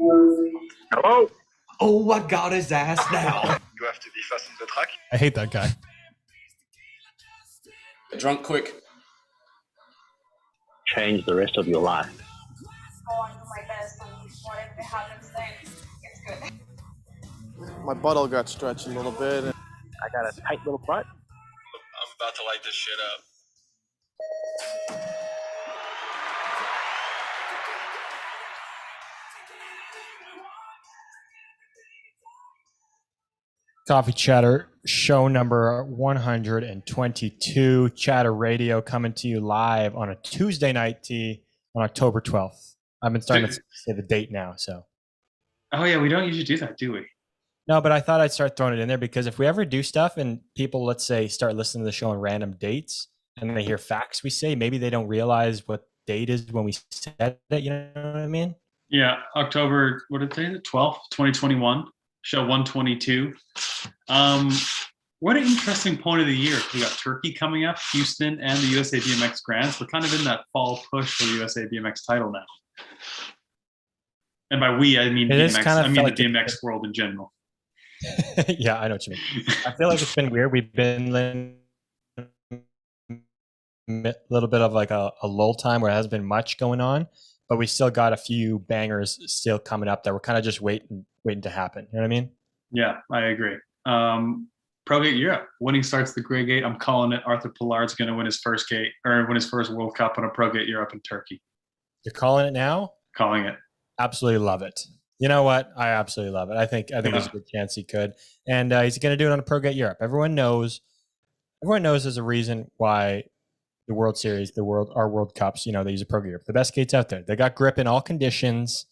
Hello? Oh, I got his ass now. You have to be fast on the track. I hate that guy. Drunk quick. Change the rest of your life. Going to my best, and whatever happens then, it's good. My butthole got stretched a little bit. I got a tight little butt. I'm about to light this shit up. Coffee Chatter show number 122. Chatter Radio coming to you live on a Tuesday night on October 12th. I've been starting to say the date now, so. Oh yeah, we don't usually do that, do we? No, but I thought I'd start throwing it in there because if we ever do stuff and people, let's say, start listening to the show on random dates and they hear facts we say, maybe they don't realize what date is when we said it, you know what I mean? Yeah, October, what did they say? The 12th, 2021, show 122. What an interesting point of the year. We got Turkey coming up, Houston, and the USA BMX Grands. We're kind of in that fall push for the USA BMX title now. And by we, I mean BMX. I mean the BMX world in general. Yeah, I know what you mean. I feel like it's been weird. We've been in a little bit of like a lull time where there hasn't been much going on, but we still got a few bangers still coming up that we're kind of just waiting to happen. You know what I mean? Yeah, I agree. ProGate Europe, winning starts the Grey Gate. I'm calling it. Arthur Pillard's going to win his first World Cup on a ProGate Europe in Turkey. You're calling it now? Calling it. Absolutely love it. You know what? I absolutely love it. I think there's a good chance he could, and he's going to do it on a ProGate Europe. Everyone knows there's a reason why the World Series, our World Cups, they use a ProGate Europe. The best gates out there. They got grip in all conditions.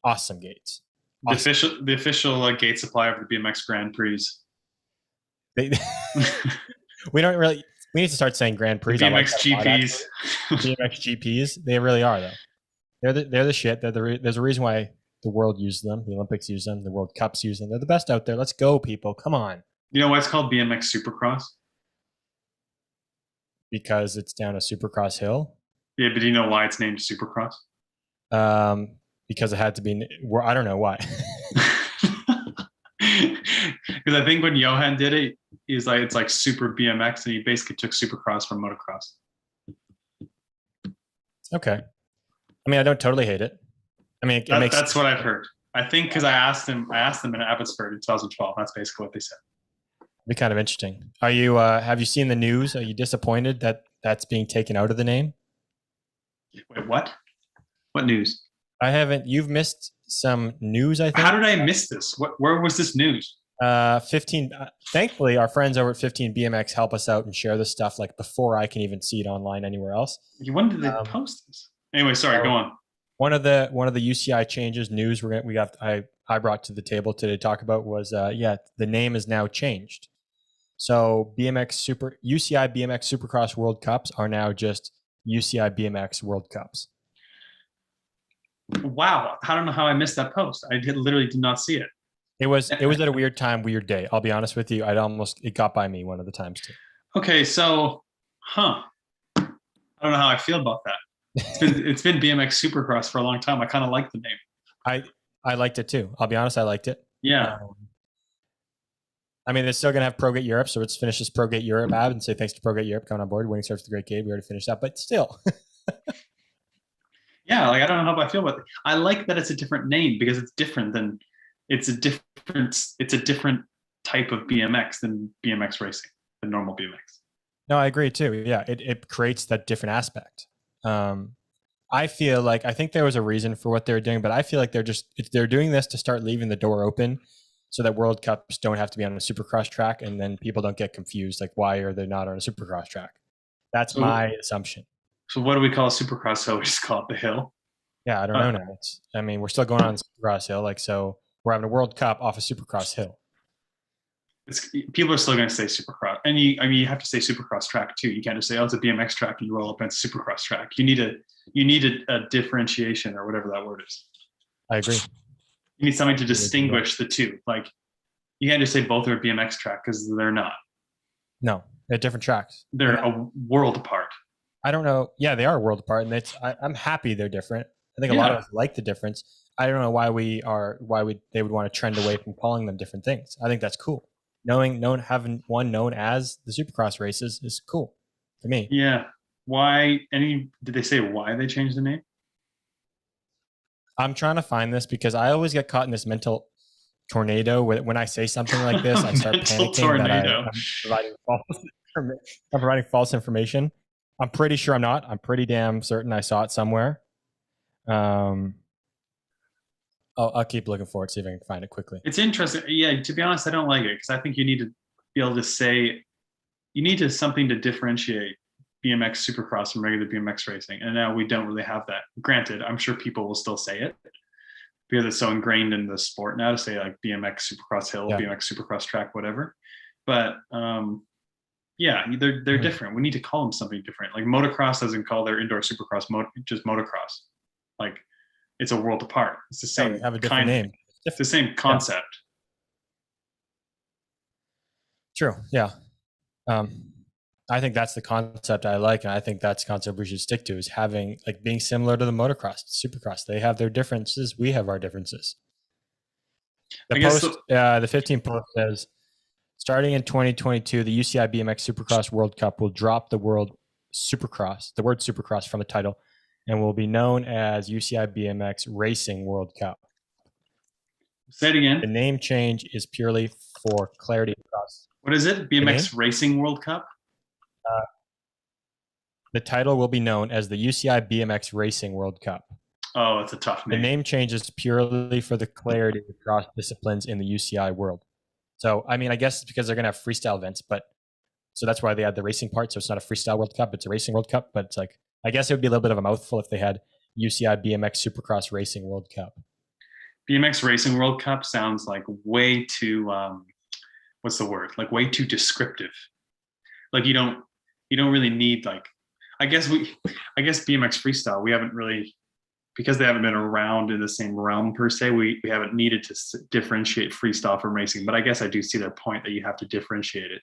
Awesome gates. Awesome. The official gate supplier of the BMX Grand Prix. We need to start saying Grand Prix. BMX GPs. BMX GPs. They really are though. They're the shit. There's a reason why the world uses them. The Olympics use them. The World Cups use them. They're the best out there. Let's go, people. Come on. You know why it's called BMX Supercross? Because it's down a Supercross hill. Yeah, but do you know why it's named Supercross? Because it had to be. I don't know why. Because I think when Johan did it, he's like, it's like Super BMX, and he basically took Supercross from motocross. Okay. I mean, I don't totally hate it. I mean, that's what I've heard. I think because I asked them in Abbotsford in 2012. That's basically what they said. It'd be kind of interesting. Are you? Have you seen the news? Are you disappointed that that's being taken out of the name? Wait, what? What news? I haven't. You've missed some news, I think. How did I miss this? Where was this news? 15. Thankfully, our friends over at 15 BMX help us out and share this stuff like before I can even see it online anywhere else. When did they post this? Anyway, sorry, go on. One of the UCI changes news I brought to the table today to talk about was the name is now changed. So UCI BMX Supercross World Cups are now just UCI BMX World Cups. Wow, I don't know how I missed that post. I literally did not see it. It was at a weird time, weird day. I'll be honest with you. It got by me one of the times too. Okay, so, I don't know how I feel about that. It's been BMX Supercross for a long time. I kind of like the name. I liked it too. I'll be honest, I liked it. Yeah. I mean, they're still gonna have ProGate Europe, so let's finish this ProGate Europe ad and say thanks to ProGate Europe coming on board. Winning starts the Great Gate. We already finished that, but still. Yeah, like I don't know how I feel about it. I like that it's a different name because it's a different type of BMX than BMX racing, than normal BMX. No, I agree too. Yeah, it creates that different aspect. I think there was a reason for what they were doing, but I feel like they're doing this to start leaving the door open so that World Cups don't have to be on a Supercross track, and then people don't get confused. Like, why are they not on a Supercross track? That's my assumption. So what do we call a Supercross hill? We just call it the hill? Yeah, I don't know now. We're still going on Supercross hill. So we're having a World Cup off a Supercross hill. People are still going to say Supercross. And you have to say Supercross track too. You can't just say, it's a BMX track and you roll up and it's a Supercross track. You need a differentiation or whatever that word is. I agree. You need something to distinguish the two. Like, you can't just say both are a BMX track because they're not. No, they're different tracks. They're a world apart. I don't know. Yeah, they are a world apart, and I'm happy they're different. I think a lot of us like the difference. I don't know why they would want to trend away from calling them different things. I think that's cool. Having one known as the Supercross races is cool to me. Yeah. Why? Did they say why they changed the name? I'm trying to find this because I always get caught in this mental tornado when I say something like this. I start Mental panicking tornado. I'm providing false information. I'm pretty sure I'm not. I'm pretty damn certain I saw it somewhere. I'll keep looking for it, see if I can find it quickly. It's interesting. Yeah, to be honest, I don't like it because I think you need to be able to say, you need to something to differentiate BMX Supercross from regular BMX racing. And now we don't really have that. Granted, I'm sure people will still say it because it's so ingrained in the sport now to say like BMX Supercross Hill, Yeah. BMX Supercross Track, whatever. But yeah, they're different. We need to call them something different. Like motocross doesn't call their indoor Supercross just motocross. Like it's a world apart. It's the same Have a different name. It's the same concept. True. Yeah. I think that's the concept I like, and I think that's the concept we should stick to, is having like being similar to the motocross, Supercross. They have their differences. We have our differences. The 15 post says, starting in 2022, the UCI BMX Supercross World Cup will drop the word Supercross from the title, and will be known as UCI BMX Racing World Cup. Say it again. The name change is purely for clarity across. What is it? BMX Racing World Cup? The title will be known as the UCI BMX Racing World Cup. Oh, it's a tough name. The name change is purely for the clarity across disciplines in the UCI world. So, I mean, I guess it's because they're going to have freestyle events, so that's why they had the racing part. So it's not a freestyle World Cup, it's a racing World Cup. But it's like, I guess it would be a little bit of a mouthful if they had UCI BMX Supercross Racing World Cup. BMX Racing World Cup sounds like way too, what's the word? Like way too descriptive. Like you don't really need like, I guess BMX freestyle, we haven't really, because they haven't been around in the same realm per se, we haven't needed to differentiate freestyle from racing. But I guess I do see their point that you have to differentiate it.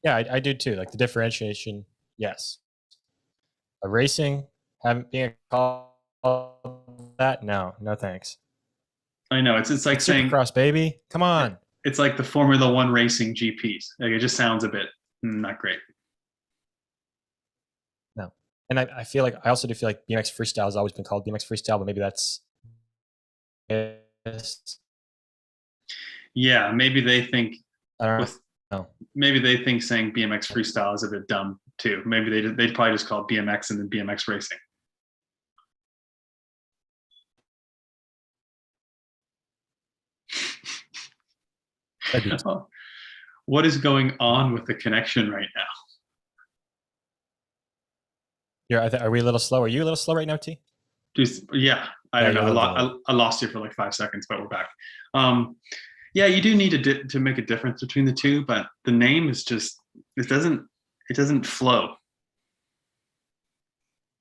Yeah, I do too. Like the differentiation, yes. A racing, being called that, no thanks. I know it's like saying Supercross, baby, come on. It's like the Formula One racing GPs. Like it just sounds a bit not great. No, and I feel like I also do feel like BMX freestyle has always been called BMX freestyle, but maybe that's. Yeah, maybe they think. I don't know. Maybe they think saying BMX freestyle is a bit dumb too. Maybe they'd probably just call it BMX and then BMX racing. What is going on with the connection right now? Yeah, are we a little slow? Are you a little slow right now, T? Yeah, I don't know. I lost you for like 5 seconds, but we're back. Yeah, you do need to make a difference between the two, but the name is just it doesn't flow.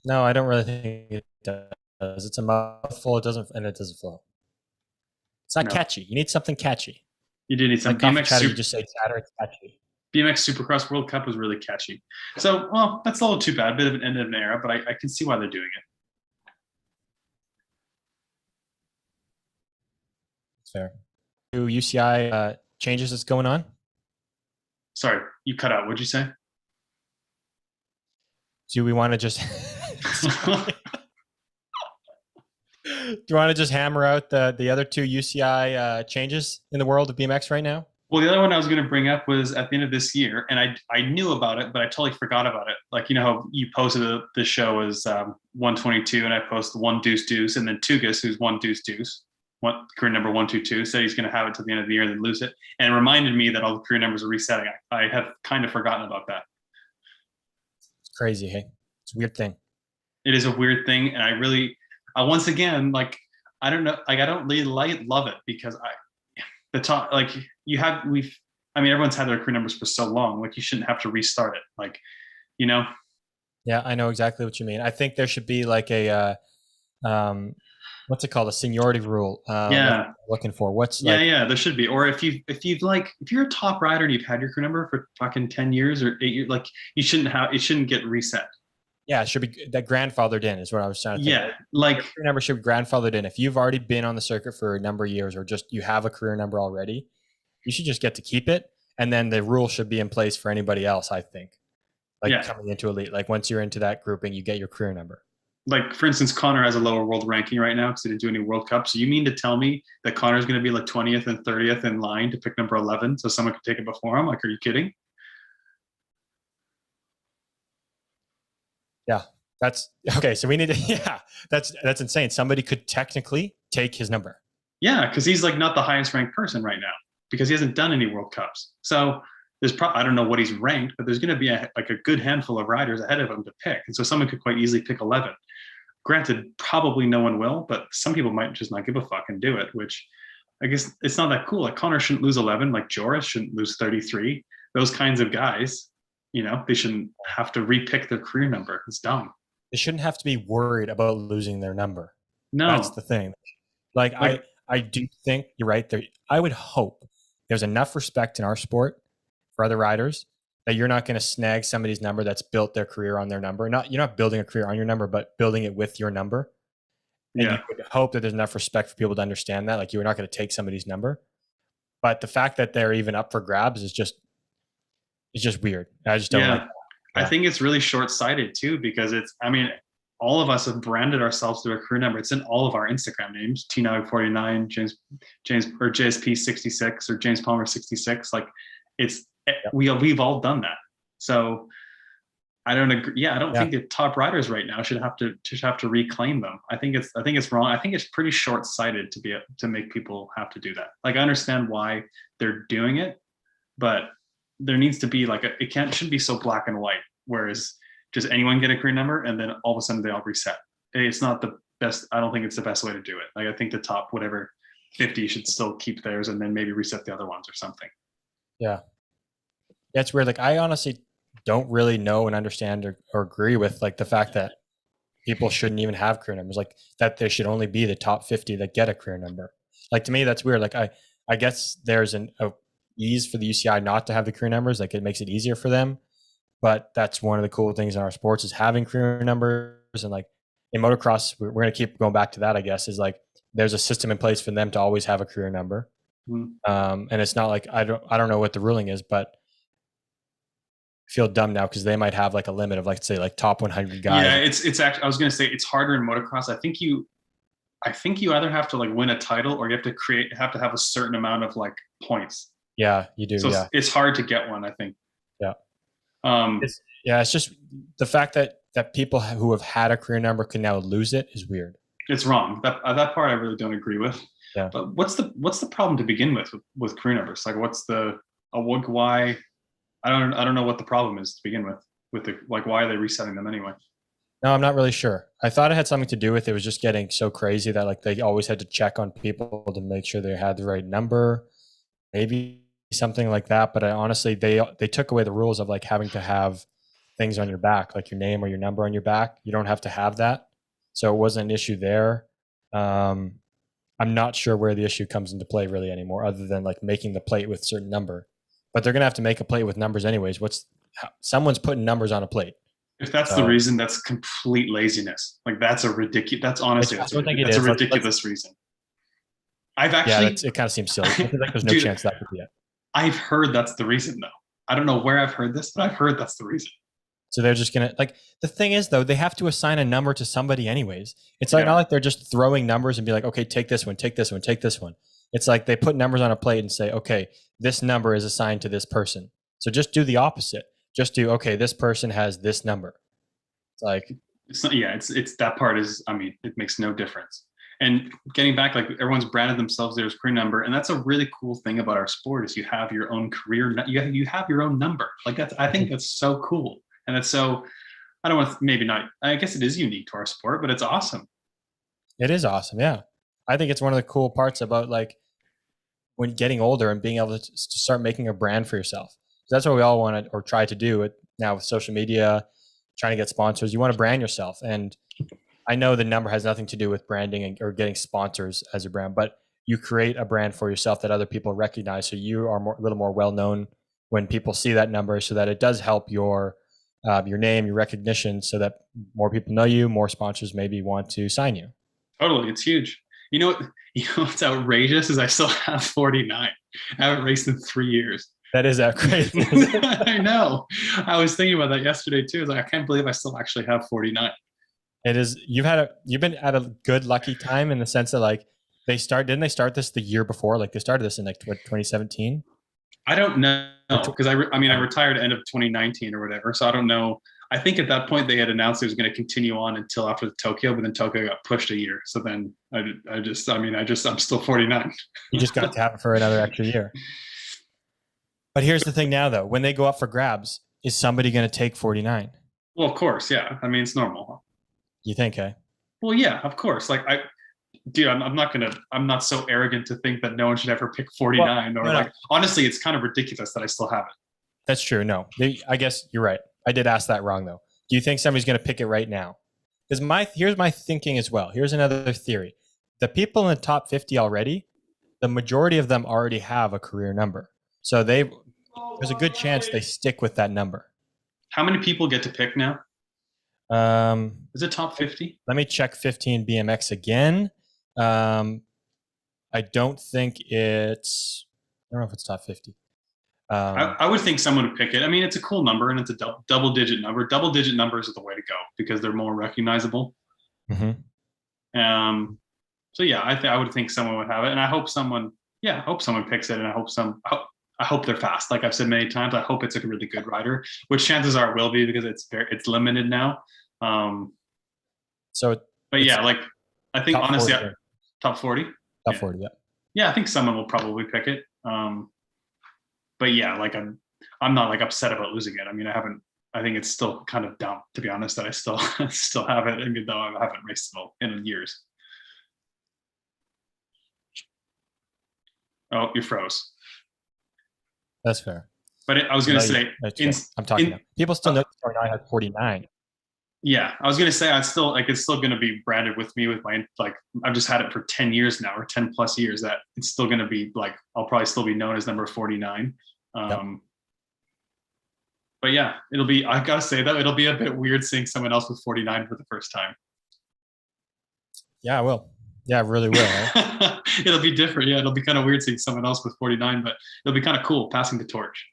No, I don't really think it does. It's a mouthful. It doesn't flow. It's not catchy. You need something catchy. You do need something. Like BMX you just say chatter. It's catchy. BMX Supercross World Cup was really catchy. So, well, that's a little too bad. A bit of an end of an era, but I can see why they're doing it. It's fair. Do UCI changes that's going on? Sorry, you cut out. What'd you say? Do we want to just do you want to just hammer out the other two UCI changes in the world of BMX right now? Well, the other one I was going to bring up was at the end of this year, and I knew about it, but I totally forgot about it. Like, you know how you posted the show as 122, and I posted 1 deuce deuce, and then Tugas, who's 1 deuce deuce, career number 122, said he's going to have it to the end of the year and then lose it, and it reminded me that all the career numbers are resetting. I had kind of forgotten about that. It's crazy, hey? It's a weird thing. It is a weird thing, and I once again, like, I don't know, like I don't really love it because everyone's had their career numbers for so long. Like you shouldn't have to restart it. Like, you know? Yeah, I know exactly what you mean. I think there should be like a, what's it called? A seniority rule. Yeah. Looking for there should be. Or if you're a top rider and you've had your career number for fucking 10 years or 8 years, like it shouldn't get reset. Yeah, it should be that grandfathered in is what I was trying to think. Yeah, like Your career number should be grandfathered in. If you've already been on the circuit for a number of years, or just you have a career number already, you should just get to keep it. And then the rule should be in place for anybody else, I think. Like Yeah. coming into elite, like once you're into that grouping, you get your career number. like for instance, Connor has a lower world ranking right now because he didn't do any World Cups. So you mean to tell me that Connor's going to be like 20th and 30th in line to pick number 11 so someone can take it before him? Like, are you kidding? Yeah, that's okay. So we need to, yeah, that's insane. Somebody could technically take his number. Yeah, because he's like not the highest ranked person right now because he hasn't done any World Cups. So there's I don't know what he's ranked, but there's going to be a good handful of riders ahead of him to pick. And so someone could quite easily pick 11. Granted, probably no one will, but some people might just not give a fuck and do it, which I guess it's not that cool. Like Connor shouldn't lose 11, like Joris shouldn't lose 33. Those kinds of guys, you know, they shouldn't have to repick their career number. It's dumb. They shouldn't have to be worried about losing their number. No. That's the thing. Like I do think you're right there. I would hope there's enough respect in our sport for other riders that you're not going to snag somebody's number that's built their career on their number. You're not building a career on your number, but building it with your number. And Yeah. you would hope that there's enough respect for people to understand that. Like you're not going to take somebody's number. But the fact that they're even up for grabs is just weird. I just don't like that. I think it's really short-sighted too, because all of us have branded ourselves through a career number. It's in all of our Instagram names, T949, James or JSP 66 or James Palmer 66. Like we've all done that. So I don't agree. Yeah, I don't think the top riders right now should have to reclaim them. I think it's wrong. I think it's pretty short-sighted to make people have to do that. Like I understand why they're doing it, but there needs to be shouldn't be so black and white. Whereas just anyone get a career number and then all of a sudden they all reset. It's not the best. I don't think it's the best way to do it. Like I think the top 50 should still keep theirs and then maybe reset the other ones or something. Yeah. It's weird. Like I honestly don't really know and understand or agree with like the fact that people shouldn't even have career numbers, like that there should only be the top 50 that get a career number. Like to me, that's weird. Like I guess there's a ease for the UCI not to have the career numbers. Like it makes it easier for them. But that's one of the cool things in our sports is having career numbers. And like in motocross, we're going to keep going back to that, I guess, is like there's a system in place for them to always have a career number. And it's not like I don't know what the ruling is, but I feel dumb now because they might have like a limit of like say like top 100 guys. Yeah, it's actually I was going to say it's harder in motocross. I think you either have to like win a title or you have to have a certain amount of like points. Yeah, you do. So it's hard to get one, I think. Yeah. It's just the fact that people who have had a career number can now lose it is weird. It's wrong. That part I really don't agree with. Yeah. But what's the problem to begin with career numbers? Like why? I don't know what the problem is to begin with why are they resetting them anyway? No, I'm not really sure. I thought it had something to do with it was just getting so crazy that like they always had to check on people to make sure they had the right number. Maybe something like that, but I honestly they took away the rules of like having to have things on your back, like your name or your number on your back. You don't have to have that, so it wasn't an issue there. I'm not sure where the issue comes into play really anymore, other than like making the plate with a certain number. But they're gonna have to make a plate with numbers anyways. Someone's putting numbers on a plate. If that's the reason, that's complete laziness. Like that's a ridiculous. That's honestly that's a ridiculous reason. I've actually it kind of seems silly. I feel like there's no chance that could be it. I've heard that's the reason though. I don't know where I've heard this, but I've heard that's the reason. So they're just gonna like the thing is though, they have to assign a number to somebody anyways. It's like not like they're just throwing numbers and be like, okay, take this one, take this one, take this one. It's like they put numbers on a plate and say, okay, this number is assigned to this person. So just do the opposite. Just do, okay, this person has this number. It's like it's not, it's that part is it makes no difference. And getting back, like everyone's branded themselves their career number, and that's a really cool thing about our sport is you have your own career. You have your own number. Like I think that's so cool, and it's so. I don't want to, maybe not. I guess it is unique to our sport, but it's awesome. It is awesome, yeah. I think it's one of the cool parts about like when getting older and being able to start making a brand for yourself. That's what we all want to or try to do it now with social media, trying to get sponsors. You want to brand yourself, and I know the number has nothing to do with branding or getting sponsors as a brand, but you create a brand for yourself that other people recognize. So you are a little more well-known when people see that number so that it does help your your name, your recognition, so that more people know you, more sponsors maybe want to sign you. Totally, it's huge. You know what's outrageous is I still have 49. I haven't raced in 3 years. That is crazy. I know. I was thinking about that yesterday too. It's like, I can't believe I still actually have 49. It is. You've been at a good lucky time in the sense that like didn't they start this the year before? Like they started this in like 2017. I don't know because I retired end of 2019 or whatever. So I don't know. I think at that point they had announced it was going to continue on until after the Tokyo, but then Tokyo got pushed a year. So then I'm still 49. You just got to have it for another extra year. But here's the thing now, though. When they go up for grabs, is somebody going to take 49? Well, of course, yeah. I mean, it's normal. You think, eh? Well, yeah, of course. Like I'm not so arrogant to think that no one should ever pick 49 honestly, it's kind of ridiculous that I still have it. That's true. No, I guess you're right. I did ask that wrong though. Do you think somebody's going to pick it right now? Because here's my thinking as well. Here's another theory. The people in the top 50 already, the majority of them already have a career number. So there's a good chance they stick with that number. How many people get to pick now? Is it top 50? Let me check 15 BMX again. I don't think I don't know if it's top 50. I would think someone would pick it. I mean, it's a cool number and it's a double-digit number. Double-digit numbers are the way to go because they're more recognizable. Mm-hmm. So yeah, I would think someone would have it, and I hope someone picks it, and I hope they're fast. Like I've said many times, I hope it's a really good rider, which chances are it will be because it's limited now. But yeah, like I think honestly, top 40. Top 40, yeah. Yeah, I think someone will probably pick it. But yeah, like I'm not like upset about losing it. I mean, I think it's still kind of dumb, to be honest, that I still have it, even though I haven't raced it in years. Oh, you froze. That's fair. But I was going to say, I'm talking about people still know 49 has 49. Yeah, I was going to say it's still going to be branded with me with my I've just had it for 10 years now, or 10 plus years. That it's still going to be like I'll probably still be known as number 49. Yep. But yeah, I gotta say that it'll be a bit weird seeing someone else with 49 for the first time. Yeah, I will. Yeah, it really will. Right? It'll be different. Yeah, it'll be kind of weird seeing someone else with 49, but it'll be kind of cool passing the torch.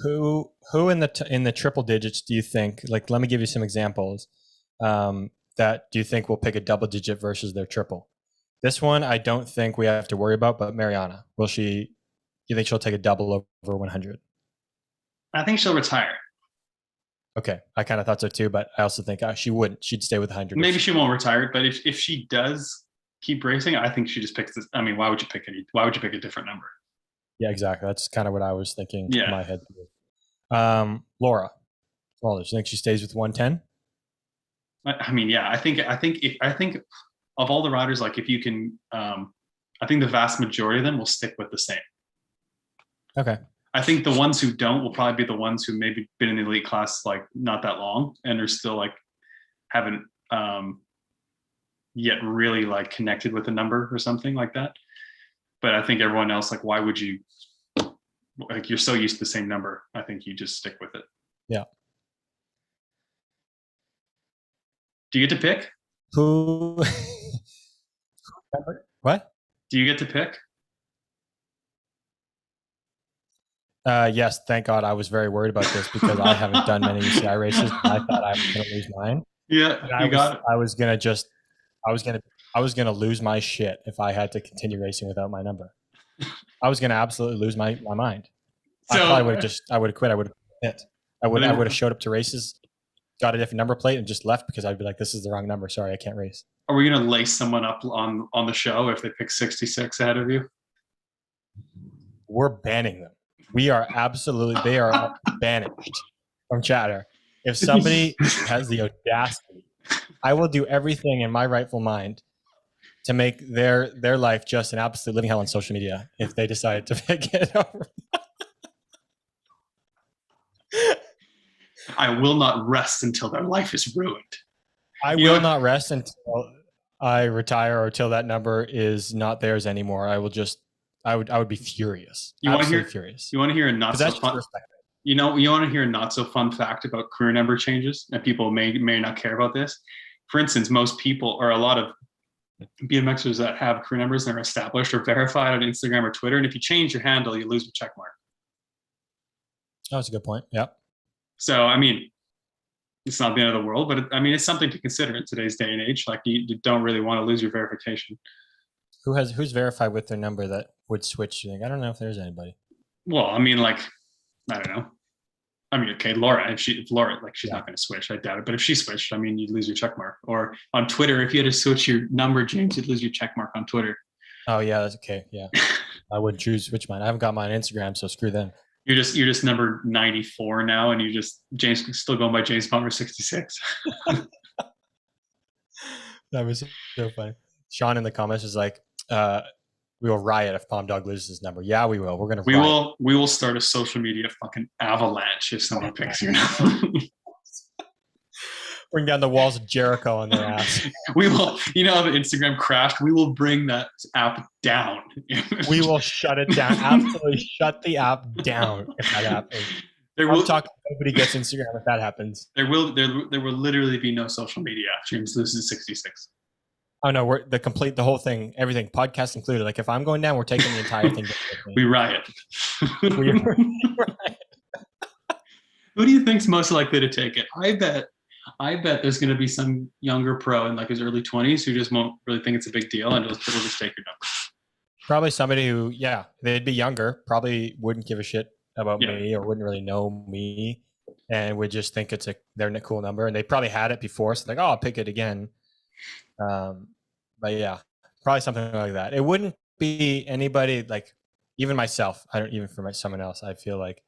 Who in the triple digits do you think? Like, let me give you some examples. That do you think will pick a double digit versus their triple? This one I don't think we have to worry about. But Mariana, will she? Do you think she'll take a double over 100? I think she'll retire. Okay, I kind of thought so too, but I also think she wouldn't. She'd stay with 100. Maybe she won't retire, but if she does keep racing, I think she just picks this. I mean, why would you pick a different number? Yeah, exactly. That's kind of what I was thinking in my head. Laura, well, do you think she stays with 110? I mean, yeah, I think of all the riders, like if you can, I think the vast majority of them will stick with the same. Okay. I think the ones who don't will probably be the ones who maybe been in the elite class like not that long and are still like haven't yet really like connected with a number or something like that. But I think everyone else, like, why would you, like, you're so used to the same number. I think you just stick with it. Yeah. Do you get to pick? Who? What? Do you get to pick? Yes, thank God. I was very worried about this because I haven't done many UCI races. I thought I was going to lose mine. Yeah, I was going to lose my shit if I had to continue racing without my number. I was going to absolutely lose my mind. So, I would have quit. I would have quit. I would have showed up to races, got a different number plate, and just left because I'd be like, "This is the wrong number. Sorry, I can't race." Are we going to lace someone up on the show if they pick 66 ahead of you? We're banning them. They are banished from chatter. If somebody has the audacity, I will do everything in my rightful mind to make their life just an absolute living hell on social media if they decide to pick it over. I will not rest until their life is ruined. I will not rest until I retire or until that number is not theirs anymore. I would be furious. You want to hear furious. You want to hear a not so fun? You want to hear a not so fun fact about career number changes, and people may not care about this. For instance, most people, or a lot of BMXers that have career numbers that are established or verified on Instagram or Twitter, and if you change your handle, you lose your check mark. Oh, that's a good point. Yeah. So, I mean, it's not the end of the world, but it's something to consider in today's day and age. Like, you don't really want to lose your verification. Who's verified with their number that would switch? I don't know if there's anybody. Well, I mean, like, I don't know. I mean, okay, Laura, if Laura, like, she's not going to switch, I doubt it. But if she switched, I mean, you'd lose your check mark. Or on Twitter, if you had to switch your number, James, you'd lose your check mark on Twitter. Oh yeah, that's okay. Yeah, I would choose switch mine. I haven't got mine on Instagram, so screw them. You're just number 94 now, and James still going by James Butler 66. That was so funny. Sean in the comments is like, we will riot if Palm Dog loses his number. Yeah, we will. We're gonna. We will start a social media fucking avalanche if someone picks your number. Bring down the walls of Jericho on their ass. We will. You know, if Instagram crashed, we will bring that app down. We will shut it down. Absolutely shut the app down if that happens. Nobody gets Instagram if that happens. There will literally be no social media. James loses 66. Oh no, we're the whole thing, everything, podcast included. Like if I'm going down, we're taking the entire thing. We riot. We riot. Who do you think's most likely to take it? I bet there's going to be some younger pro in like his early 20s who just won't really think it's a big deal and it'll just take your number. Probably somebody who, yeah, they'd be younger, probably wouldn't give a shit about me or wouldn't really know me and would just think they're a cool number. And they probably had it before, so like, oh, I'll pick it again. But yeah, probably something like that. It wouldn't be anybody like even myself. Someone else. I feel like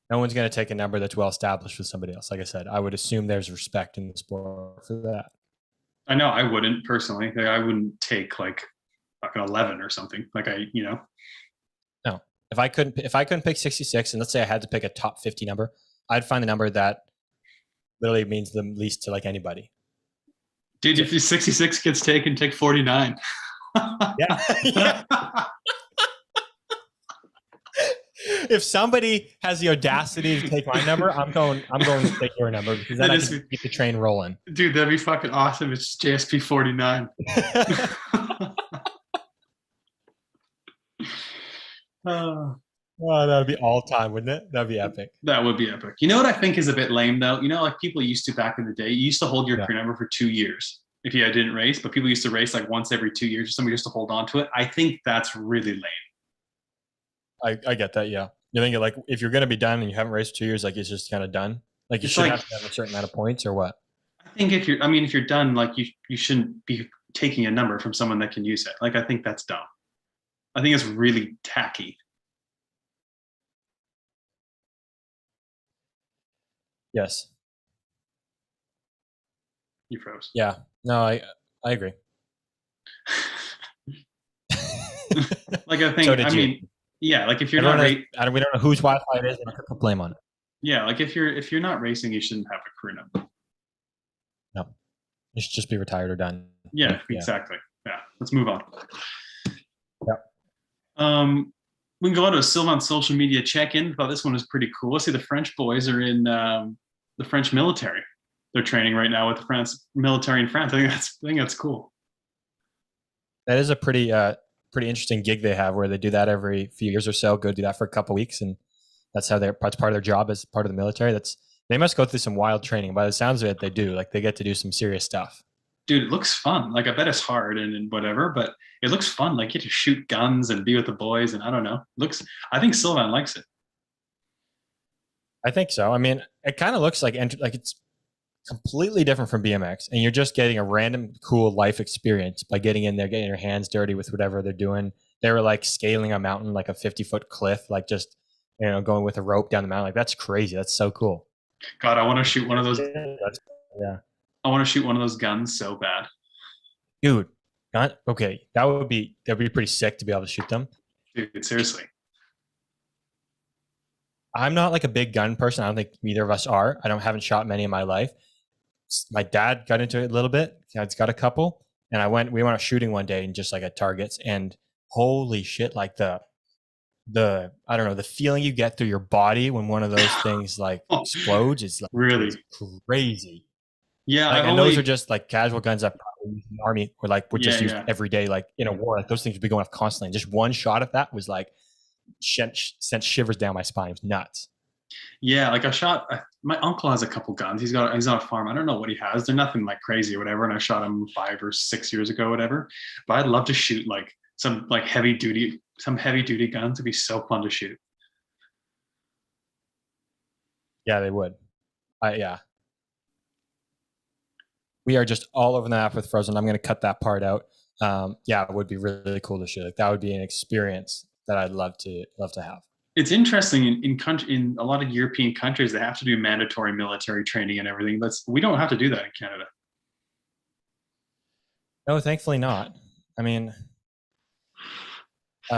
no one's going to take a number that's well established with somebody else. Like I said, I would assume there's respect in the sport for that. I know I wouldn't personally. Like, I wouldn't take like an 11 or something. Like No, if I couldn't pick 66, and let's say I had to pick a top 50 number, I'd find the number that literally means the least to like anybody. Dude, if your 66 gets taken, take 49. Yeah. If somebody has the audacity to take my number, I'm going to take your number because then I can keep the train rolling. Dude, that'd be fucking awesome. It's JSP 49. Oh, that would be all time, wouldn't it? That'd be epic. That would be epic. You know what I think is a bit lame though? You know, like people used to back in the day, you used to hold your career number for 2 years if you didn't race, but people used to race like once every 2 years or somebody used to hold on to it. I think that's really lame. I get that, yeah. You think like if you're going to be done and you haven't raced 2 years, like it's just kind of done? Like you should have to have a certain amount of points or what? I think if you're done, like you shouldn't be taking a number from someone that can use it. Like I think that's dumb. I think it's really tacky. Yes. You froze. Yeah. No, I agree. Like I think So did you. Yeah, like if you're we don't know whose Wi-Fi it is, and I could put blame on it. Yeah, like if you're not racing, you shouldn't have a career number. No, you should just be retired or done. Yeah, exactly. Yeah, let's move on. Yeah. We can go on to a Sylvain social media check-in. Thought this one was pretty cool. Let's see, the French boys are in the French military. They're training right now with the France military in France. I think that's cool. That is a pretty interesting gig they have where they do that every few years or so, go do that for a couple of weeks. And that's part of their job as part of the military. They must go through some wild training. By the sounds of it, they do. Like they get to do some serious stuff. Dude, it looks fun. Like I bet it's hard and whatever, but it looks fun. Like you get to shoot guns and be with the boys. And I don't know, I think Sylvain likes it. I think so. I mean, it kind of looks like it's completely different from BMX, and you're just getting a random cool life experience by getting in there, getting your hands dirty with whatever they're doing. They were like scaling a mountain, like a 50-foot cliff, like just going with a rope down the mountain. Like that's crazy. That's so cool. God, I want to shoot one of those. Yeah, I want to shoot one of those guns so bad, dude. Okay, that'd be pretty sick to be able to shoot them. Dude, seriously. I'm not like a big gun person. I don't think either of us are. Haven't shot many in my life. My dad got into it a little bit. He's got a couple, and we went out shooting one day and just like at targets, and holy shit, like the I don't know, the feeling you get through your body when one of those things like explodes is like Really? it's crazy. Yeah, Like, I've and only those are just like casual guns that probably used in the army or like would just use every day, like in a war. Like those things would be going off constantly. And just one shot of that was like sent shivers down my spine. It was nuts. Yeah, like my uncle has a couple guns. He's on a farm. I don't know what he has. They're nothing like crazy or whatever. And I shot him 5 or 6 years ago, whatever. But I'd love to shoot like some heavy duty guns. It'd be so fun to shoot. Yeah, they would. Yeah. We are just all over the map with Frozen. I'm going to cut that part out. Yeah, it would be really cool to shoot. Like that would be an experience that I'd love to have. It's interesting in a lot of European countries, they have to do mandatory military training and everything. We don't have to do that in Canada. No, thankfully not. I mean, do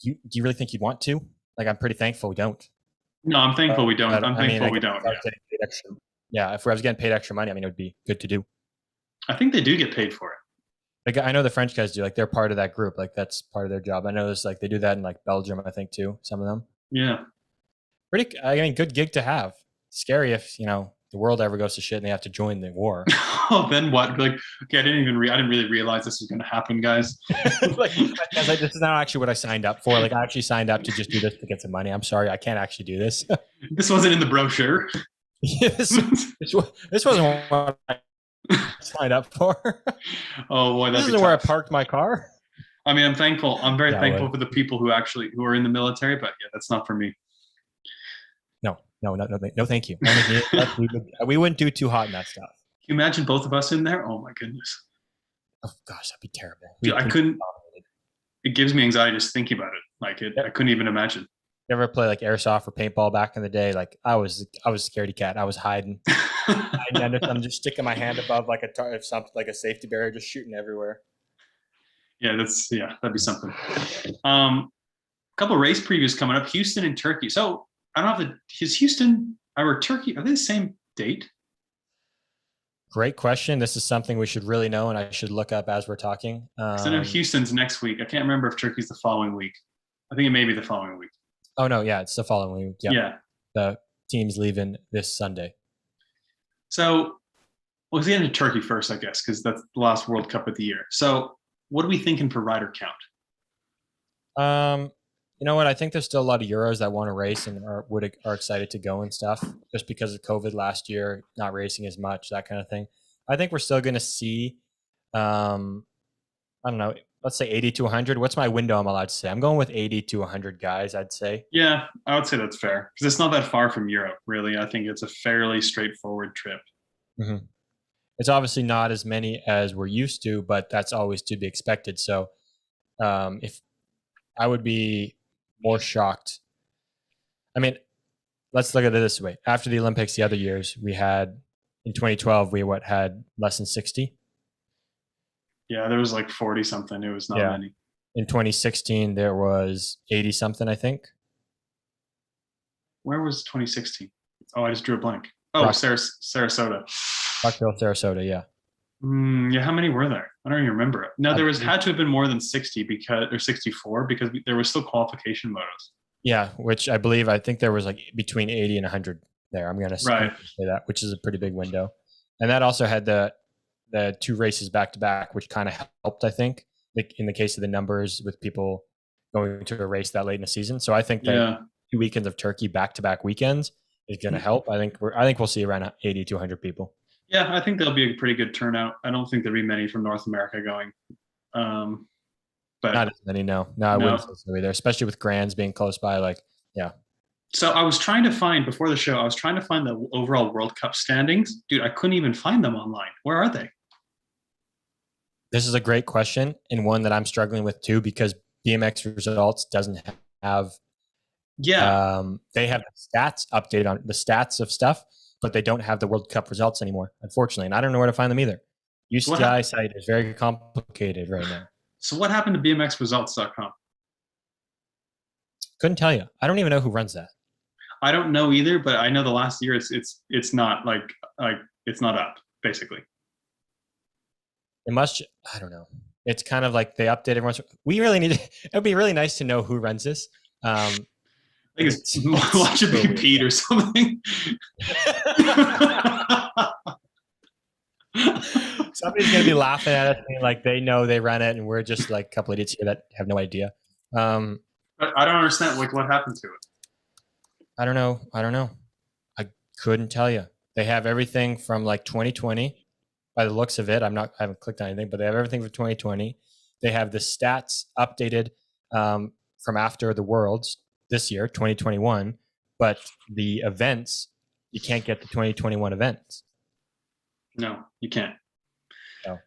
you really think you'd want to? Like, I'm pretty thankful we don't. No, I'm thankful we don't. I'm thankful we don't. Yeah, if I was getting paid extra money, I mean, it would be good to do. I think they do get paid for it. Like, I know the French guys do. Like, they're part of that group. Like, that's part of their job. I know there's like they do that in like Belgium, I think too. Some of them. Yeah. I mean, good gig to have. Scary if the world ever goes to shit and they have to join the war. Oh, then what? Like, okay, I didn't really realize this was going to happen, guys. Like, this is not actually what I signed up for. Like, I actually signed up to just do this to get some money. I'm sorry, I can't actually do this. This wasn't in the brochure. this wasn't what I signed up for. Oh boy, this isn't where I parked my car. I mean, I'm thankful. I'm very thankful for the people who are in the military, but yeah, that's not for me. No, thank you. We wouldn't do too hot in that stuff. Can you imagine both of us in there? Oh my goodness. Oh gosh, that'd be terrible. Dude, I couldn't. It gives me anxiety just thinking about it. Like I couldn't even imagine. You ever play like airsoft or paintball back in the day? Like I was a scaredy cat. I was hiding. I'm just sticking my hand above like a safety barrier, just shooting everywhere. Yeah, that'd be something. A couple of race previews coming up. Houston and Turkey. So I don't have is Houston or Turkey, are they the same date? Great question. This is something we should really know, and I should look up as we're talking. I know Houston's next week. I can't remember if Turkey's the following week. I think it may be the following week. Oh no, yeah, it's the following week. Yeah. The team's leaving this Sunday. So let's get into Turkey first, I guess, because that's the last World Cup of the year. So what are we thinking for rider count? You know what? I think there's still a lot of Euros that want to race and are excited to go and stuff. Just because of COVID last year, not racing as much, that kind of thing. I think we're still going to see, I don't know, let's say 80 to 100. What's my window I'm allowed to say? I'm going with 80 to 100 guys, I'd say. Yeah, I would say that's fair because it's not that far from Europe, really. I think it's a fairly straightforward trip. Mm-hmm. It's obviously not as many as we're used to, but that's always to be expected. So if I would be more shocked. I mean, let's look at it this way. After the Olympics, the other years we had in 2012, we had less than 60. Yeah, there was like 40 something. It was not many. In 2016, there was 80 something, I think. Where was 2016? Oh, I just drew a blank. Oh, Sarasota. Rockville, Sarasota, yeah. Yeah, how many were there? I don't even remember. No, there had to have been more than 60 or 64 because there was still qualification motos. Yeah, which I think there was like between 80 and 100 there. I'm going to say that, which is a pretty big window. And that also had the 2 races back to back, which kind of helped, I think, in the case of the numbers with people going to a race that late in the season. So I think that 2 weekends of Turkey back to back weekends is going to help. I think we'll see around 80 to 100 people. Yeah, I think there'll be a pretty good turnout. I don't think there'll be many from North America going. But not as many, no. I wouldn't say so either, especially with Grands being close by. Like, yeah. So I was trying to find, before the show, the overall World Cup standings. Dude, I couldn't even find them online. Where are they? This is a great question, and one that I'm struggling with too, because BMX Results doesn't have. Yeah. They have the stats updated on the stats of stuff, but they don't have the World Cup results anymore, unfortunately. And I don't know where to find them either. UCI site is very complicated right now. So what happened to BMXResults.com? Couldn't tell you. I don't even know who runs that. I don't know either, but I know the last year it's not like it's not up, basically. It must. I don't know. It's kind of like they update everyone's. We really need. It would be really nice to know who runs this. I think watch it be Pete or something. Somebody's gonna be laughing at us, being like they know they run it, and we're just like a couple idiots here that have no idea. I don't understand. Like, what happened to it? I don't know. I couldn't tell you. They have everything from like 2020. By the looks of it, I haven't clicked on anything, but they have everything for 2020. They have the stats updated from after the Worlds this year, 2021. But the events, you can't get the 2021 events. No, you can't. No.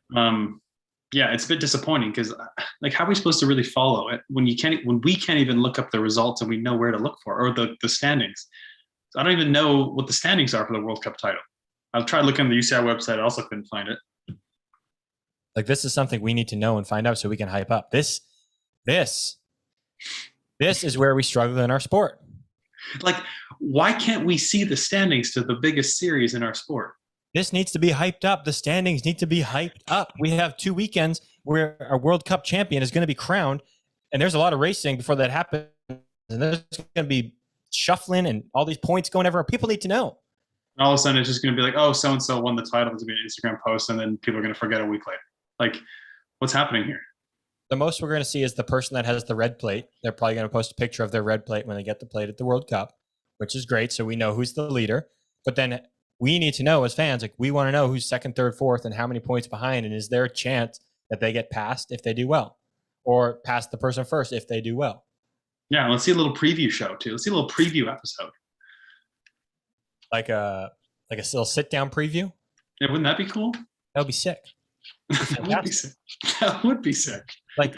Yeah, it's a bit disappointing because, like, how are we supposed to really follow it when we can't even look up the results and we know where to look for, or the standings? I don't even know what the standings are for the World Cup title. I've tried looking on the UCI website. I also couldn't find it. Like, this is something we need to know and find out so we can hype up. This is where we struggle in our sport. Like, why can't we see the standings to the biggest series in our sport? This needs to be hyped up. The standings need to be hyped up. We have 2 weekends where our World Cup champion is going to be crowned, and there's a lot of racing before that happens. And there's going to be shuffling and all these points going everywhere. People need to know. And all of a sudden, it's just going to be like, oh, so-and-so won the title. It's going to be an Instagram post, and then people are going to forget a week later. Like, what's happening here? The most we're going to see is the person that has the red plate. They're probably going to post a picture of their red plate when they get the plate at the World Cup, which is great. So we know who's the leader. But then we need to know as fans, like, we want to know who's second, third, fourth, and how many points behind. And is there a chance that they get passed if they do well, or past the person first if they do well? Yeah, let's see a little preview show too. Let's see a little preview episode. Like a little sit down preview. Yeah, wouldn't that be cool? That would be sick. That would be sick. That would be sick. Like,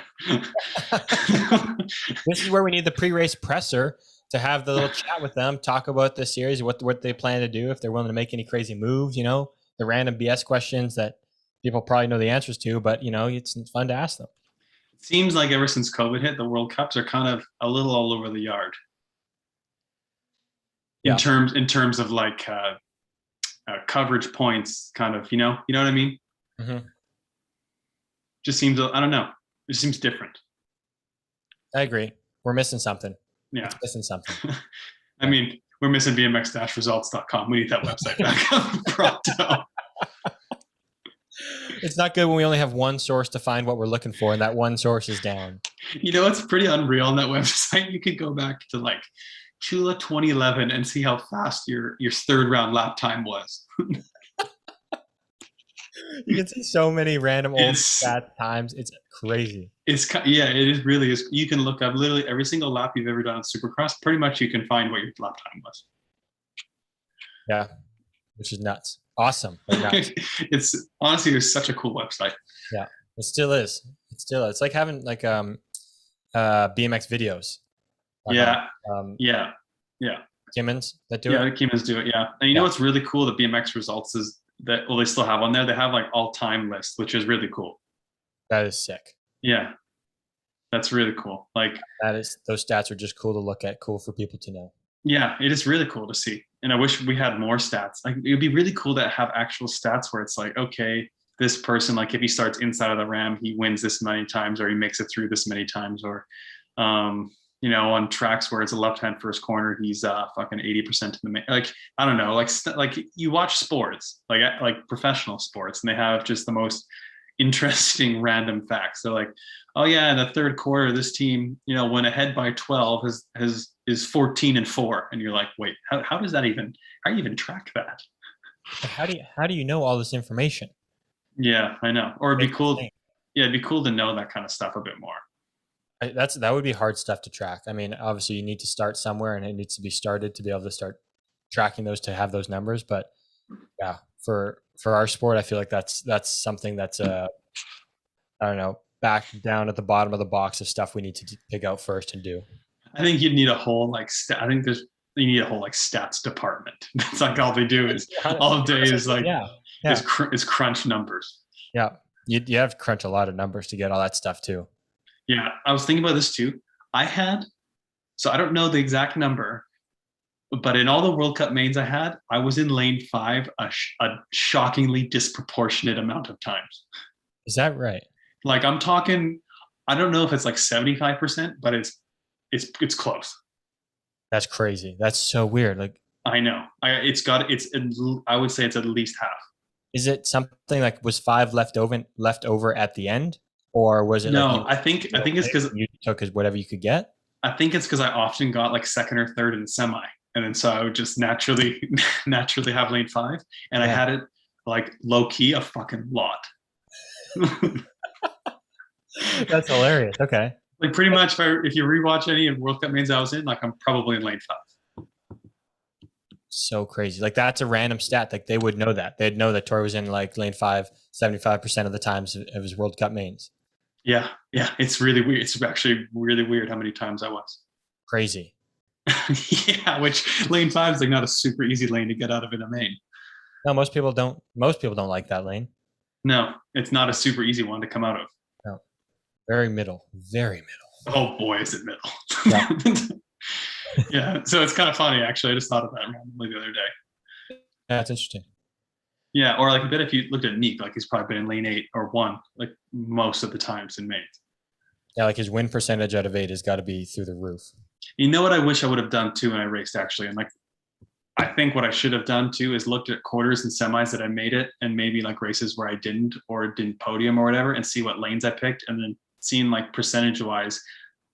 this is where we need the pre-race presser to have the little chat with them, talk about the series, what they plan to do, if they're willing to make any crazy moves, the random BS questions that people probably know the answers to, but it's fun to ask them. It seems like ever since COVID hit, the World Cups are kind of a little all over the yard. Yeah. In terms of like coverage points, kind of, you know what I mean? Mm-hmm. Just seems, I don't know. It just seems different. I agree. We're missing something. Yeah. It's missing something. I mean, we're missing bmx-results.com. We need that website back up pronto. It's not good when we only have one source to find what we're looking for, and that one source is down. It's pretty unreal on that website. You could go back to like Chula 2011 and see how fast your third round lap time was. You can see so many random old stat times. It's crazy. It is really is. You can look up literally every single lap you've ever done on Supercross. Pretty much, you can find what your lap time was. Yeah, which is nuts. Awesome. Nuts. It's honestly, it's such a cool website. Yeah, it still is. It's like having like BMX videos. Yeah. Kimmins that do it. Yeah, the Kimmins do it. Yeah, and you know what's really cool? The BMX results is that they still have on there. They have like all-time list, which is really cool. That is sick. Yeah, that's really cool. Like those stats are just cool to look at, cool for people to know. Yeah, it is really cool to see. And I wish we had more stats. Like, it would be really cool to have actual stats where it's like, okay, this person, like if he starts inside of the ram, he wins this many times, or he makes it through this many times, or, on tracks where it's a left-hand first corner, he's fucking 80% to the like, I don't know, like you watch sports, like professional sports, and they have just the most interesting random facts. They're like, oh yeah, in the third quarter, this team, went ahead by 12, is 14-4, and you're like, wait, how do you even track that? How do you know all this information? Yeah, I know. Or it'd be cool. Yeah, it'd be cool to know that kind of stuff a bit more. That would be hard stuff to track. I mean, obviously you need to start somewhere, and it needs to be started to be able to start tracking those, to have those numbers. But yeah, for our sport, I feel like that's something that's I don't know, back down at the bottom of the box of stuff we need to pick out first and do. I think you'd need a whole you need a whole stats department. That's like all they do is all day is like is crunch numbers. Yeah, you have to crunch a lot of numbers to get all that stuff too. Yeah, I was thinking about this too. So I don't know the exact number, but in all the World Cup mains I was in lane 5 a shockingly disproportionate amount of times. Is that right? Like I'm talking, I don't know if it's like 75%, but it's close. That's crazy. That's so weird. Like, I know. I would say it's at least half. is it something like was 5 left over at the end, or was it like No, I think it's because you took as whatever you could get? I think it's because I often got like second or third in the semi, and then so I would just naturally have lane 5, and I had it like low key a fucking lot. That's hilarious. Okay. Like pretty much, if you rewatch any of World Cup mains I was in, like I'm probably in lane 5. So crazy. Like that's a random stat. Like they would know that. They'd know that Tori was in like lane 5 75% of the times of his World Cup mains. Yeah. It's really weird. It's actually really weird how many times I was. Crazy. Yeah, which lane 5 is like not a super easy lane to get out of in a main. No, most people don't like that lane. No, it's not a super easy one to come out of. No. Very middle. Very middle. Oh boy, is it middle. Yeah. Yeah, so it's kind of funny actually. I just thought of that randomly the other day. Yeah, that's interesting. Yeah, or like I bet if you looked at Neek, like he's probably been in lane 8 or 1 like most of the times in mains. Yeah, like his win percentage out of 8 has got to be through the roof. You know what I wish I would have done too when I raced actually, and like I think what I should have done too is looked at quarters and semis that I made it, and maybe like races where I didn't or didn't podium or whatever, and see what lanes I picked, and then seeing like percentage wise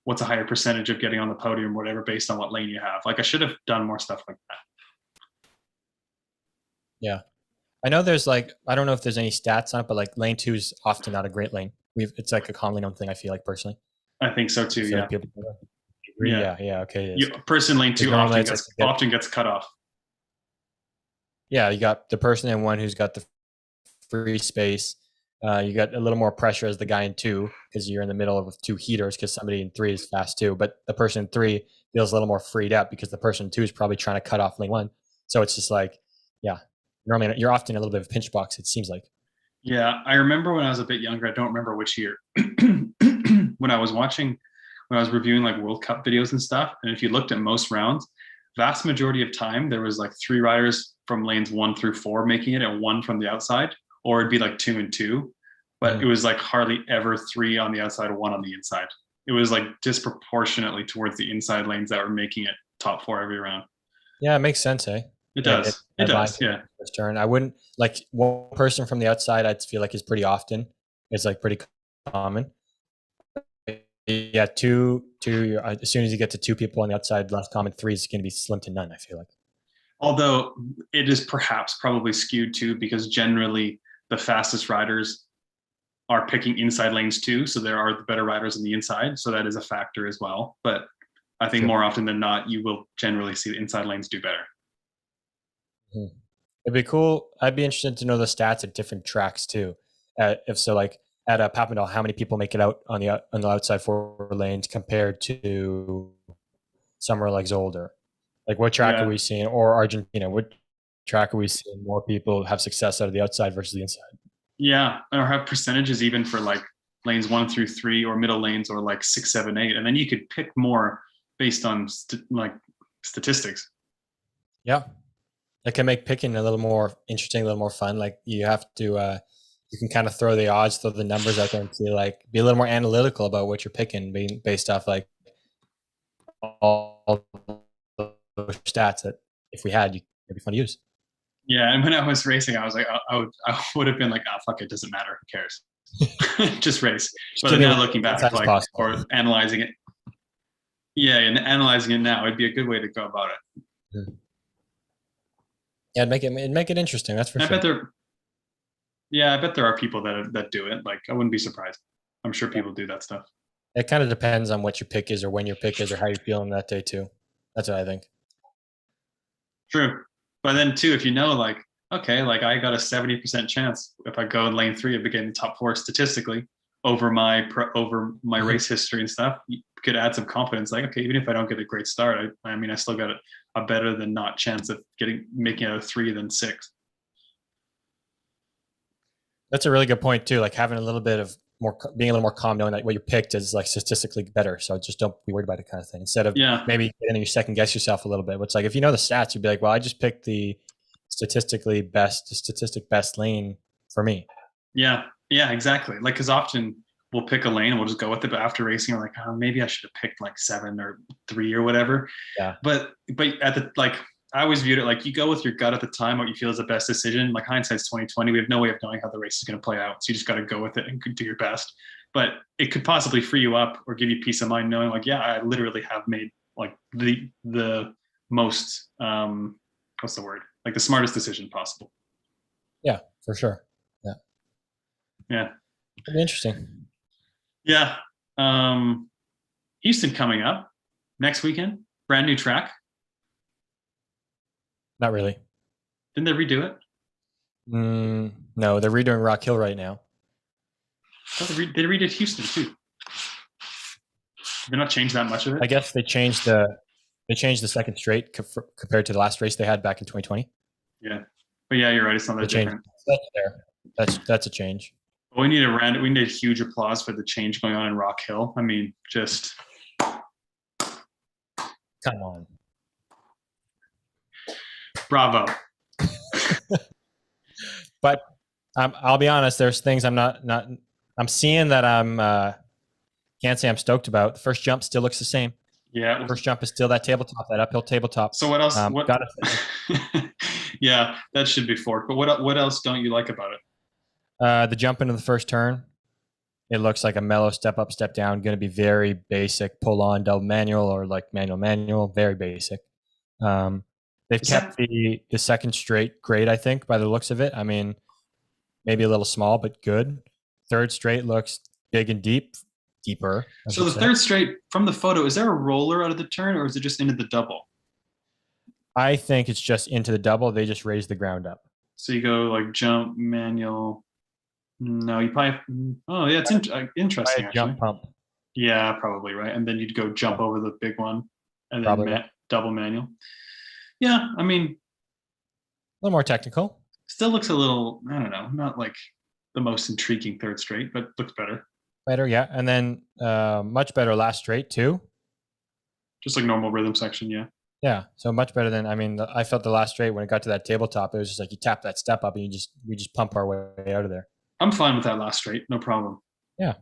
what's a higher percentage of getting on the podium, whatever, based on what lane you have. Like I should have done more stuff like that. Yeah. I know there's like, I don't know if there's any stats on it, but like lane 2 is often not a great lane. It's like a commonly known thing, I feel like personally. I think so too, yeah. People agree. Yeah, okay. Person lane 2 often gets cut off. Yeah, you got the person in 1 who's got the free space. You got a little more pressure as the guy in 2 because you're in the middle of 2 heaters because somebody in 3 is fast too. But the person in 3 feels a little more freed up because the person in 2 is probably trying to cut off lane 1. So it's just like, yeah, normally you're often in a little bit of a pinch box, it seems like. Yeah, I remember when I was a bit younger, I don't remember which year, when I was reviewing like World Cup videos and stuff, and if you looked at most rounds, vast majority of time, there was like 3 riders from lanes 1 through 4 making it and 1 from the outside, or it'd be like 2 and 2, but it was like hardly ever 3 on the outside, 1 on the inside. It was like disproportionately towards the inside lanes that were making it top 4 every round. Yeah, it makes sense, eh? It does. It does. Yeah. First turn. I wouldn't like one person from the outside. I'd feel like is pretty often. It's like pretty common. Yeah, two. As soon as you get to 2 people on the outside, less common. 3 is going to be slim to none, I feel like. Although it is probably skewed too, because generally the fastest riders are picking inside lanes too. So there are the better riders on the inside. So that is a factor as well. But I think more often than not, you will generally see the inside lanes do better. It'd be cool. I'd be interested to know the stats at different tracks too. If so, like at Papendal, how many people make it out on the outside 4 lanes compared to somewhere like Zolder? Like what track are we seeing, or Argentina? What track are we seeing more people have success out of the outside versus the inside? Yeah, or have percentages even for like lanes 1 through 3 or middle lanes or like 6, 7, 8, and then you could pick more based on statistics. Yeah. It can make picking a little more interesting, a little more fun. Like you have to, you can kind of throw the odds, throw the numbers out there, and see, like, be a little more analytical about what you're picking, being based off like all the stats that if we had, it'd be fun to use. Yeah, and when I was racing, I was like, I would have been like, oh fuck, it doesn't matter, who cares? Just race. But now looking back, like, or analyzing it. Yeah, and analyzing it now, it'd be a good way to go about it. Yeah, it'd make it interesting. That's for sure. I bet there are people that do it. Like, I wouldn't be surprised. I'm sure people do that stuff. It kind of depends on what your pick is, or when your pick is, or how you're feeling that day too. That's what I think. True, but then too, if you know, like, okay, like I got a 70% chance if I go in lane 3 of getting the top 4 statistically over my race history and stuff, you could add some confidence. Like, okay, even if I don't get a great start, I mean, I still got a better than not chance of making out of 3 than 6. That's a really good point too. Like having a little bit of being a little more calm, knowing that what you picked is like statistically better. So just don't be worried about it, kind of thing. Instead of maybe getting you second guess yourself a little bit. It's like if you know the stats, you'd be like, well, I just picked the statistic best lane for me. Yeah, exactly. Like, because often we'll pick a lane and we'll just go with it. But after racing, we're like, oh, maybe I should have picked like 7 or 3 or whatever. Yeah. But at the like, I always viewed it like you go with your gut at the time, what you feel is the best decision. Like hindsight's 2020. We have no way of knowing how the race is going to play out. So you just got to go with it and do your best. But it could possibly free you up or give you peace of mind knowing like, yeah, I literally have made like the most, what's the word? Like the smartest decision possible. Yeah, for sure. Yeah. Yeah. It'll be interesting. Yeah. Houston coming up next weekend, brand new track. Not really. Didn't they redo it? No, they're redoing Rock Hill right now. Oh, they redid Houston too. They're not changed that much of it. I guess they changed the second straight compared to the last race they had back in 2020. Yeah, but yeah, you're right. It's not that different. That's fair. That's a change. We need a huge applause for the change going on in Rock Hill. I mean, just come on. Bravo. But I'll be honest. There's things I'm not. I'm seeing that can't say I'm stoked about. The first jump still looks the same. Yeah. The first jump is still that tabletop, that uphill tabletop. So what else? Gotta yeah, that should be forked. But what else don't you like about it? The jump into the first turn. It looks like a mellow step up, step down. Going to be very basic. Pull on double manual or like manual. Very basic. They've kept the second straight great, I think, by the looks of it. I mean, maybe a little small, but good. Third straight looks big and deeper. So the third straight from the photo, is there a roller out of the turn or is it just into the double? I think it's just into the double. They just raise the ground up. So you go like jump, manual. No, you probably. Oh yeah, it's interesting. Actually. Jump pump. Yeah, probably right. And then you'd go jump over the big one, and then double manual. Yeah, I mean, a little more technical. Still looks a little, I don't know, not like the most intriguing third straight, but looks better. Better, yeah. And then much better last straight too. Just like normal rhythm section, yeah. Yeah, so much better than, I mean, I felt the last straight when it got to that tabletop, it was just like you tap that step up and we just pump our way out of there. I'm fine with that last straight, no problem. Yeah.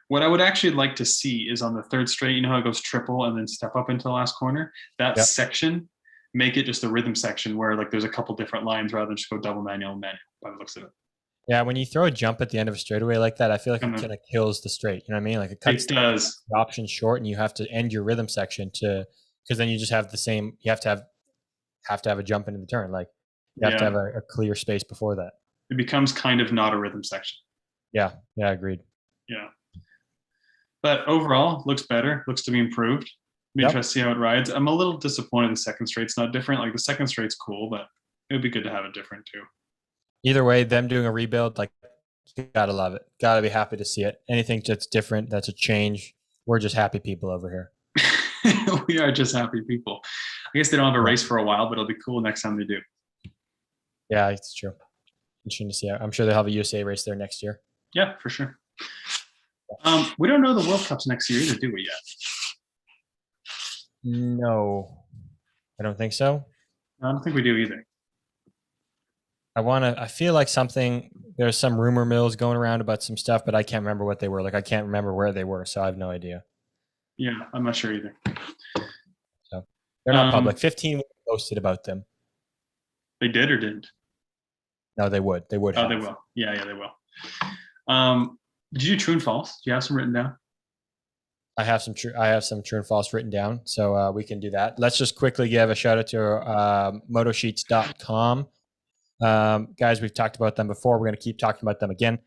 What I would actually like to see is on the third straight, you know how it goes triple and then step up into the last corner? That section, make it just a rhythm section where like there's a couple different lines rather than just go double manual by the looks of it. Yeah, when you throw a jump at the end of a straightaway like that, I feel like it kind of kills the straight. You know what I mean? Like it cuts the option short, and you have to end your rhythm section because then you just have the same. You have to have a jump into the turn. Like you have to have a clear space before that. It becomes kind of not a rhythm section. Yeah, agreed. Yeah, but overall, looks better. Looks to be improved. Be interested to see how it rides. I'm a little disappointed the second straight's not different. Like the second straight's cool, but it would be good to have it different too. Either way, them doing a rebuild, like you gotta love it. Gotta be happy to see it. Anything that's different, that's a change. We're just happy people over here. We are just happy people. I guess they don't have a race for a while, but it'll be cool next time they do. Yeah, it's true. Interesting to see. I'm sure they'll have a USA race there next year. Yeah, for sure. We don't know the World Cup's next year either, do we yet? No, I don't think so. I don't think we do either. I feel like there's some rumor mills going around about some stuff, but I can't remember what they were. Like I can't remember where they were, so I have no idea. Yeah, I'm not sure either. So they're not public. 15 posted about them. They did or didn't? No, they would. They would. Oh, they will. Yeah, they will. Did you do true and false? Do you have some written down? I have some true and false written down, so we can do that. Let's just quickly give a shout out to motosheets.com. Guys, we've talked about them before. We're going to keep talking about them again.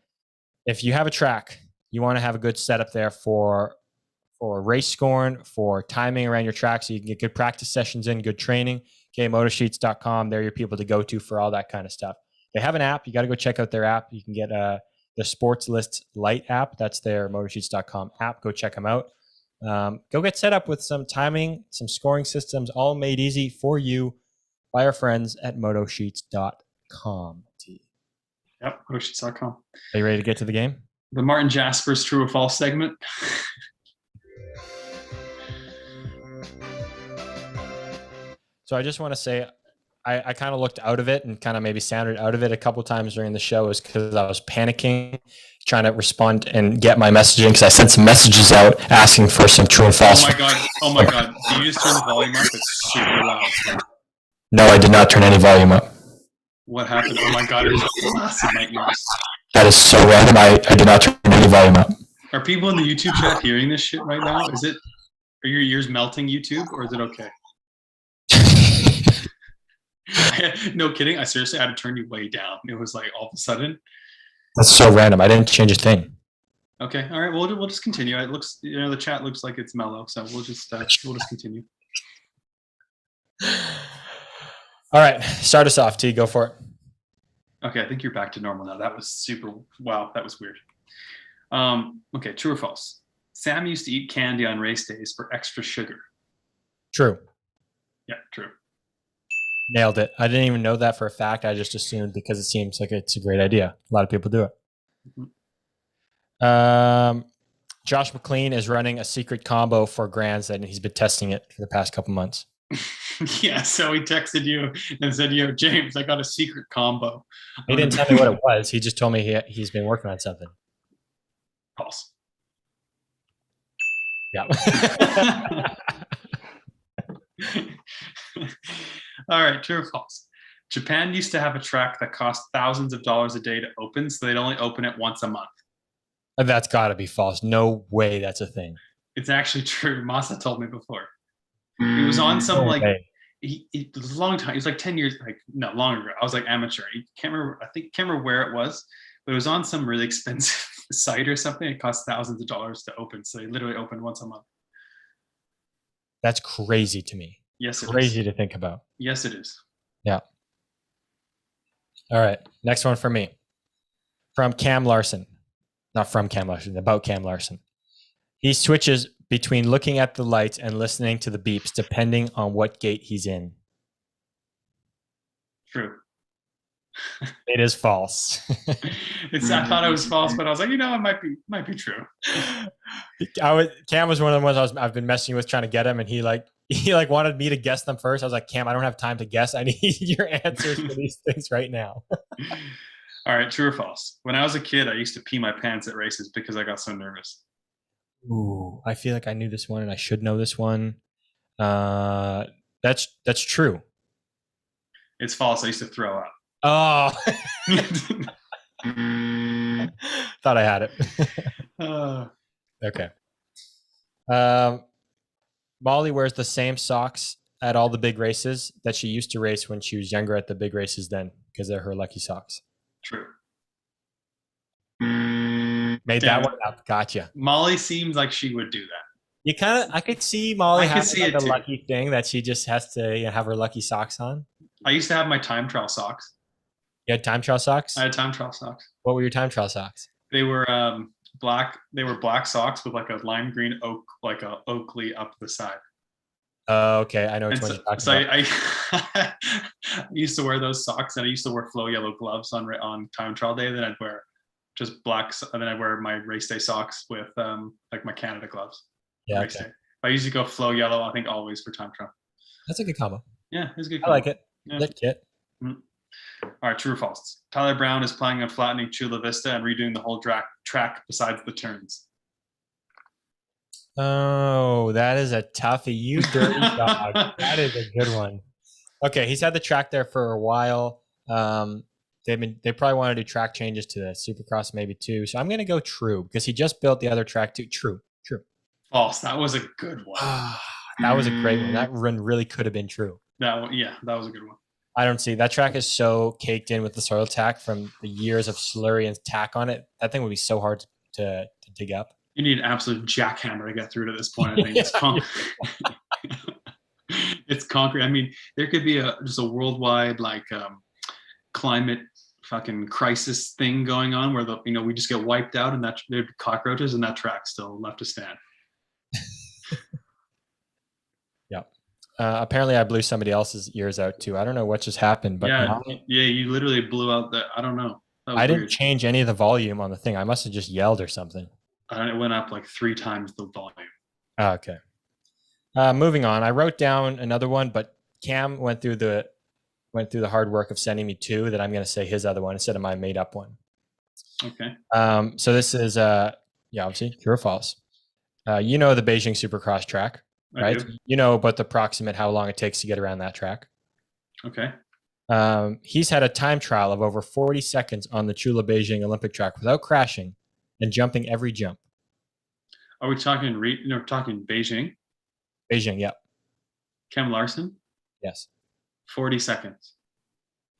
If you have a track, you want to have a good setup there for race scoring, for timing around your track, so you can get good practice sessions in, good training. Okay, motosheets.com. They're your people to go to for all that kind of stuff. They have an app. You got to go check out their app. You can get the Sports List Lite app. That's their motosheets.com app. Go check them out. Go get set up with some timing, some scoring systems, all made easy for you by our friends at motosheets.com. Yep, motosheets.com. Are you ready to get to the game? The Martin Jaspers true or false segment. So I just want to say I kind of looked out of it and kind of maybe sounded out of it a couple times during the show is because I was panicking, trying to respond and get my messaging because I sent some messages out asking for some true and false. Oh my god! Oh my god! Did you just turn the volume up? It's super loud. No, I did not turn any volume up. What happened? Oh my god! It's blasted my ears. That is so random. I did not turn any volume up. Are people in the YouTube chat hearing this shit right now? Are your ears melting, YouTube, or is it okay? No kidding. I seriously had to turn you way down. It was like all of a sudden. That's so random. I didn't change a thing. Okay. All right. We'll just continue. It looks, the chat looks like it's mellow, so we'll just continue. All right, start us off. T, go for it. Okay, I think you're back to normal now. That was super. Wow, that was weird. Okay, true or false? Sam used to eat candy on race days for extra sugar. True. Yeah, true. Nailed it. I didn't even know that for a fact. I just assumed because it seems like it's a great idea. A lot of people do it. Mm-hmm. Josh McLean is running a secret combo for Grands, and he's been testing it for the past couple months. Yeah, so he texted you and said, "Yo, James, I got a secret combo." He didn't tell me what it was. He just told me he's been working on something. False. Yeah. All right, true or false? Japan used to have a track that cost thousands of dollars a day to open, so they'd only open it once a month. That's got to be false. No way that's a thing. It's actually true. Masa told me before. He was on some it was a long time. It was like 10 years, longer. I was like amateur. I can't remember where it was, but it was on some really expensive site or something. It cost thousands of dollars to open, so they literally opened once a month. That's crazy to me. Yes, it crazy is. to think about. Yes, it is. Yeah. All right, next one for me. From Cam Larson. Not from Cam Larson, about Cam Larson. He switches between looking at the lights and listening to the beeps depending on what gate he's in. True. It is false. I thought it was false, but I was like, it might be true. Cam was one of the ones I've been messing with trying to get him, and he wanted me to guess them first. I was like, Cam, I don't have time to guess. I need your answers for these things right now. All right, true or false? When I was a kid, I used to pee my pants at races because I got so nervous. Ooh, I feel like I knew this one and I should know this one. That's true. It's false. I used to throw up. Oh. Thought I had it. Okay. Molly wears the same socks at all the big races that she used to race when she was younger at the big races then, because they're her lucky socks. True. Made that one up. Gotcha. Molly seems like she would do that. I could see Molly having like a lucky thing that she just has to have her lucky socks on. I used to have my time trial socks. You had time trial socks? I had time trial socks. What were your time trial socks? They were black. They were black socks with like a lime green oak, like a Oakley up the side. Oh, okay. I know which one you're talking about. I used to wear those socks, and I used to wear flow yellow gloves on time trial day. Then I'd wear just black, and then I'd wear my race day socks with like my Canada gloves. Yeah, okay. I usually go flow yellow, I think, always for time trial. That's a good combo. Yeah, it's a good combo. I like it. Yeah. Good kit. Mm-hmm. All right, true or false? Tyler Brown is planning on flattening Chula Vista and redoing the whole track besides the turns. Oh, that is a toughie. You dirty dog. That is a good one. Okay, he's had the track there for a while. They probably want to do track changes to the Supercross maybe too. So I'm going to go true because he just built the other track too. True. False. That was a good one. That was a great one. That run really could have been true. That was a good one. I don't see that track is so caked in with the soil tack from the years of slurry and tack on it. That thing would be so hard to dig up. You need an absolute jackhammer to get through to this point. I think it's concrete. I mean, there could be just a worldwide climate fucking crisis thing going on where we just get wiped out and that there'd be cockroaches and that track still left to stand. Yeah. Apparently I blew somebody else's ears out too. I don't know what just happened, but you literally blew out I don't know. I didn't change any of the volume on the thing. I must have just yelled or something. It went up like 3 times the volume. Oh, okay. Moving on. I wrote down another one, but Cam went through the hard work of sending me 2 that I'm going to say his other one instead of my made up one. Okay. So this is obviously true or false. You know the Beijing Supercross track, I right? do. You know about the approximate how long it takes to get around that track. Okay. He's had a time trial of over 40 seconds on the Chula Beijing Olympic track without crashing and jumping every jump. Are we talking talking Beijing? Beijing, yep. Kem Larson? Yes. 40 seconds.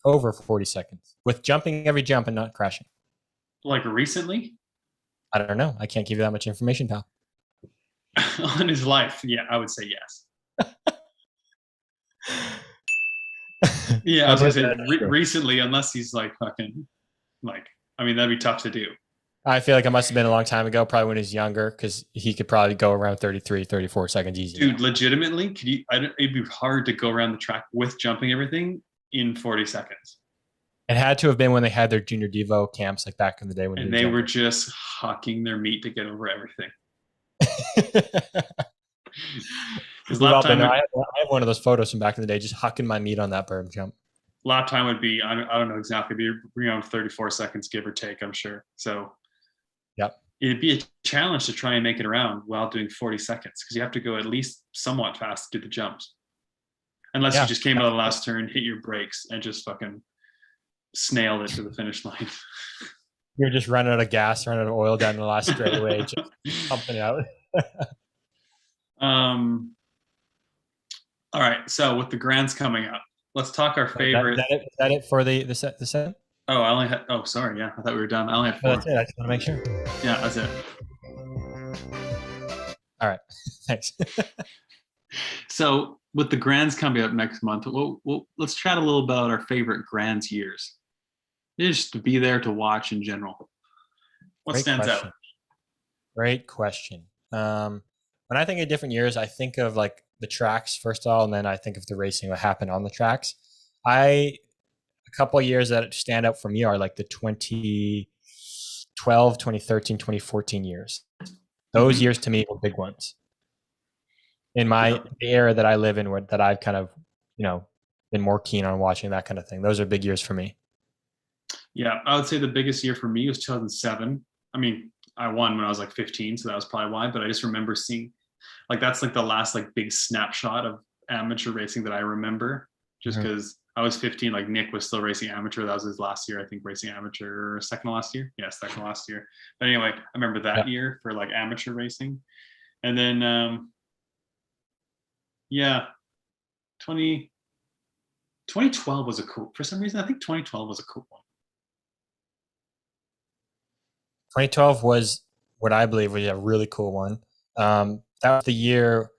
Over 40 seconds with jumping every jump and not crashing. Like recently? I don't know. I can't give you that much information, pal. On his life, yeah, I would say yes. Yeah, I was gonna say recently, unless he's like fucking, like, I mean, that'd be tough to do. I feel like it must have been a long time ago, probably when he was younger, because he could probably go around 33, 34 seconds easy. Dude, legitimately, it'd be hard to go around the track with jumping everything in 40 seconds. It had to have been when they had their junior Devo camps, like back in the day when and they were just hucking their meat to get over everything. I have one of those photos from back in the day, just hucking my meat on that berm jump. Lap time would be, I don't know exactly, be around 34 seconds, give or take, I'm sure. So yep. It'd be a challenge to try and make it around while doing 40 seconds because you have to go at least somewhat fast to do the jumps. Unless you just came out of the last turn, hit your brakes, and just fucking snailed it to the finish line. You're just running out of gas, running out of oil down the last straightaway, just pumping out. All right. So with the grands coming up, let's talk our favorite. Is that it for the set? Oh, I only had. Oh, sorry. Yeah, I thought we were done. I only had 4. That's it. I just want to make sure. Yeah, that's it. All right. Thanks. So with the grands coming up next month, let's chat a little about our favorite grands years. Just to be there to watch in general. What stands out? Great question. When I think of different years, I think of like the tracks first of all, and then I think of the racing that happened on the tracks. A couple of years that stand out for me are like the 2012, 2013, 2014 years. Those years to me were big ones. In the era that I live in, that I've kind of, been more keen on watching that kind of thing. Those are big years for me. Yeah, I would say the biggest year for me was 2007. I mean, I won when I was like 15, so that was probably why. But I just remember seeing, like, that's like the last like big snapshot of amateur racing that I remember. Just because I was 15, like Nick was still racing amateur. That was his last year, I think, racing amateur. Second to last year, yeah, second to last year. But anyway, I remember that year for like amateur racing, and then 2012 was a cool. For some reason, I think 2012 was a cool one. 2012 was what I believe was a really cool one. That was the year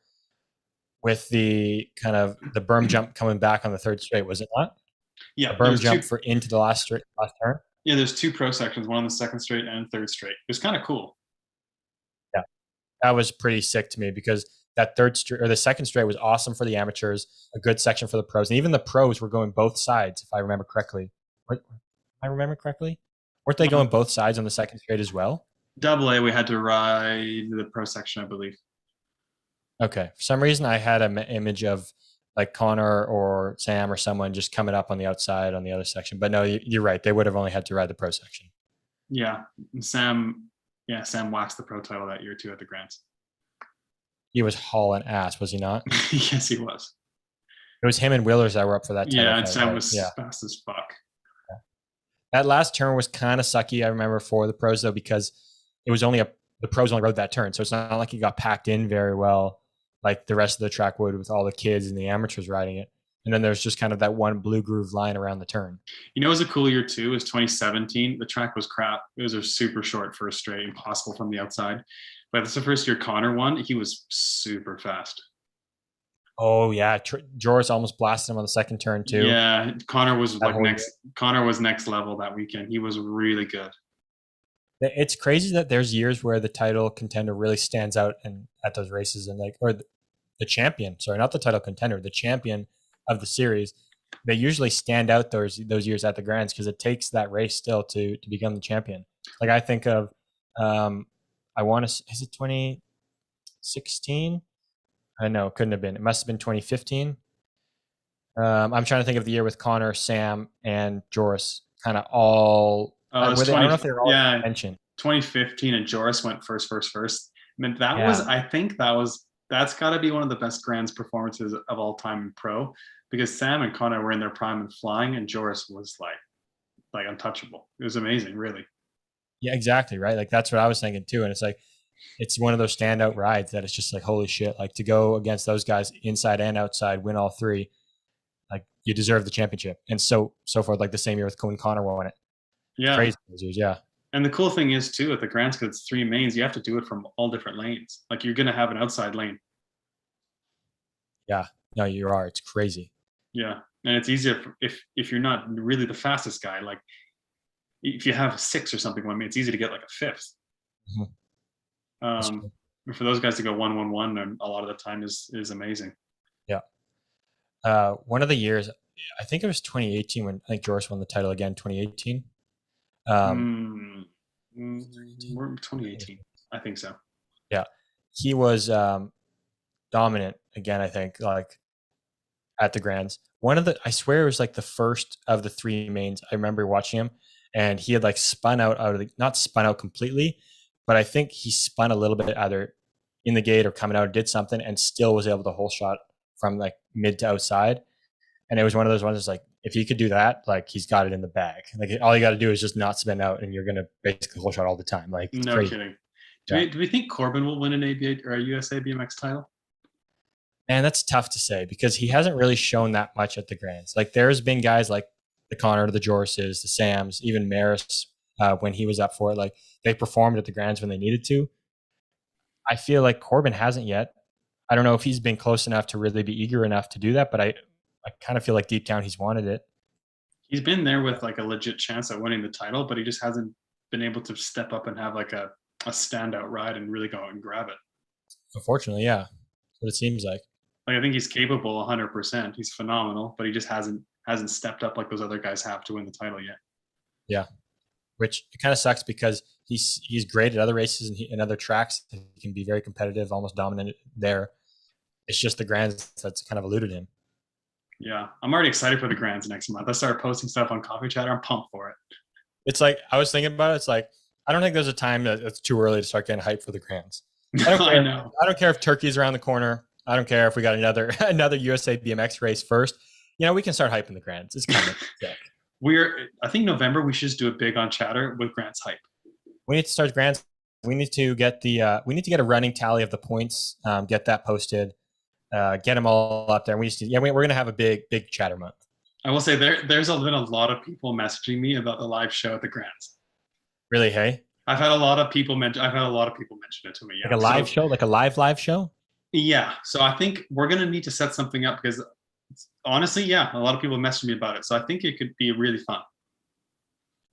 with the kind of the berm jump coming back on the third straight, was it not? Yeah, the berm jump for into the last turn. Yeah, there's 2 pro sections, one on the second straight and third straight. It was kind of cool. Yeah, that was pretty sick to me because that third straight or the second straight was awesome for the amateurs, a good section for the pros, and even the pros were going both sides, if I remember correctly. Weren't they going both sides on the second straight as well? Double A, we had to ride the pro section, I believe. Okay. For some reason, I had an image of like Connor or Sam or someone just coming up on the outside on the other section. But no, you're right. They would have only had to ride the pro section. Yeah. And Sam waxed the pro title that year too at the Grands. He was hauling ass, was he not? Yes, he was. It was him and Willers that were up for that title. Yeah, and Sam was fast as fuck. That last turn was kind of sucky, I remember, for the pros though, because it was only the pros only rode that turn. So it's not like he got packed in very well like the rest of the track would with all the kids and the amateurs riding it. And then there's just kind of that one blue groove line around the turn. You know, it was a cool year too. It was 2017. The track was crap. It was a super short first straight, impossible from the outside. But that's the first year Connor won. He was super fast. Oh yeah, Joris almost blasted him on the second turn too. Yeah, Connor was like Connor was next level that weekend. He was really good. It's crazy that there's years where the title contender really stands out and at those races, and the champion. Sorry, not the title contender, the champion of the series. They usually stand out those years at the Grands because it takes that race still to become the champion. Like I think of, I want to. Is it 2016? I know it couldn't have been. It must have been 2015. I'm trying to think of the year with Connor, Sam, and Joris kind of all it was I don't know if they were all yeah, mentioned. 2015, and Joris went first. I mean, that was, I think that's got to be one of the best Grands performances of all time in pro, because Sam and Connor were in their prime and flying, and Joris was like untouchable. It was amazing, really. Yeah, exactly. Right. Like that's what I was thinking too. And it's like, it's one of those standout rides that it's just like, holy shit, like to go against those guys inside and outside, win all three, like you deserve the championship. And so forth, like the same year with when Connor won it. Yeah. Crazy those years. Yeah. And the cool thing is too, at the Grands, because it's 3 mains, you have to do it from all different lanes. Like you're going to have an outside lane. Yeah. No, you are. It's crazy. Yeah. And it's easier if you're not really the fastest guy, like if you have a 6 or something, I mean, it's easy to get like a 5th. For those guys to go 1-1-1 a lot of the time is amazing. Yeah. One of the years, I think it was 2018 when I think Joris won the title again. 2018. We're 2018. I think so. Yeah, he was dominant again. I think like at the Grands. I swear it was like the first of the 3 mains. I remember watching him, and he had like spun out of the, not spun out completely, but I think he spun a little bit either in the gate or coming out, did something, and still was able to hole shot from like mid to outside. And it was one of those ones that's like, if he could do that, like he's got it in the bag. Like all you got to do is just not spin out, and you're gonna basically hole shot all the time. Like no crazy. Kidding. Do we think Corbin will win an ABA or a USA BMX title? Man, that's tough to say because he hasn't really shown that much at the Grands. Like there's been guys like the Connor, the Jorises, the Sams, even Maris when he was up for it. Like they performed at the Grands when they needed to. I feel like Corbin hasn't yet. I don't know if he's been close enough to really be eager enough to do that, but I kind of feel like deep down he's wanted it. He's been there with like a legit chance at winning the title, but he just hasn't been able to step up and have like a standout ride and really go out and grab it. Unfortunately, yeah. That's what it seems like. Like I think he's capable 100%. He's phenomenal, but he just hasn't stepped up like those other guys have to win the title yet. Yeah. Which it kind of sucks because he's great at other races and other tracks. He can be very competitive, almost dominant there. It's just the Grands that's kind of eluded him. Yeah, I'm already excited for the Grands next month. I started posting stuff on Coffee Chatter. I'm pumped for it. It's like, I was thinking about it. It's like, I don't think there's a time that it's too early to start getting hyped for the Grands. I don't care if Turkey's around the corner. I don't care if we got another USA BMX race first. You know, we can start hyping the Grands. It's kind of sick. I think November we should just do it big on Chatter with Grands hype. We need to start Grands. We need to get a running tally of the points. Get that posted. Get them all up there. And we're gonna have a big Chatter month. I will say there's been a lot of people messaging me about the live show at the Grands. Really? Hey, I've had a lot of people mention it to me. Yeah. Like a live show, like a live show. Yeah. So I think we're gonna need to set something up because honestly, yeah, a lot of people messaged me about it. So I think it could be really fun.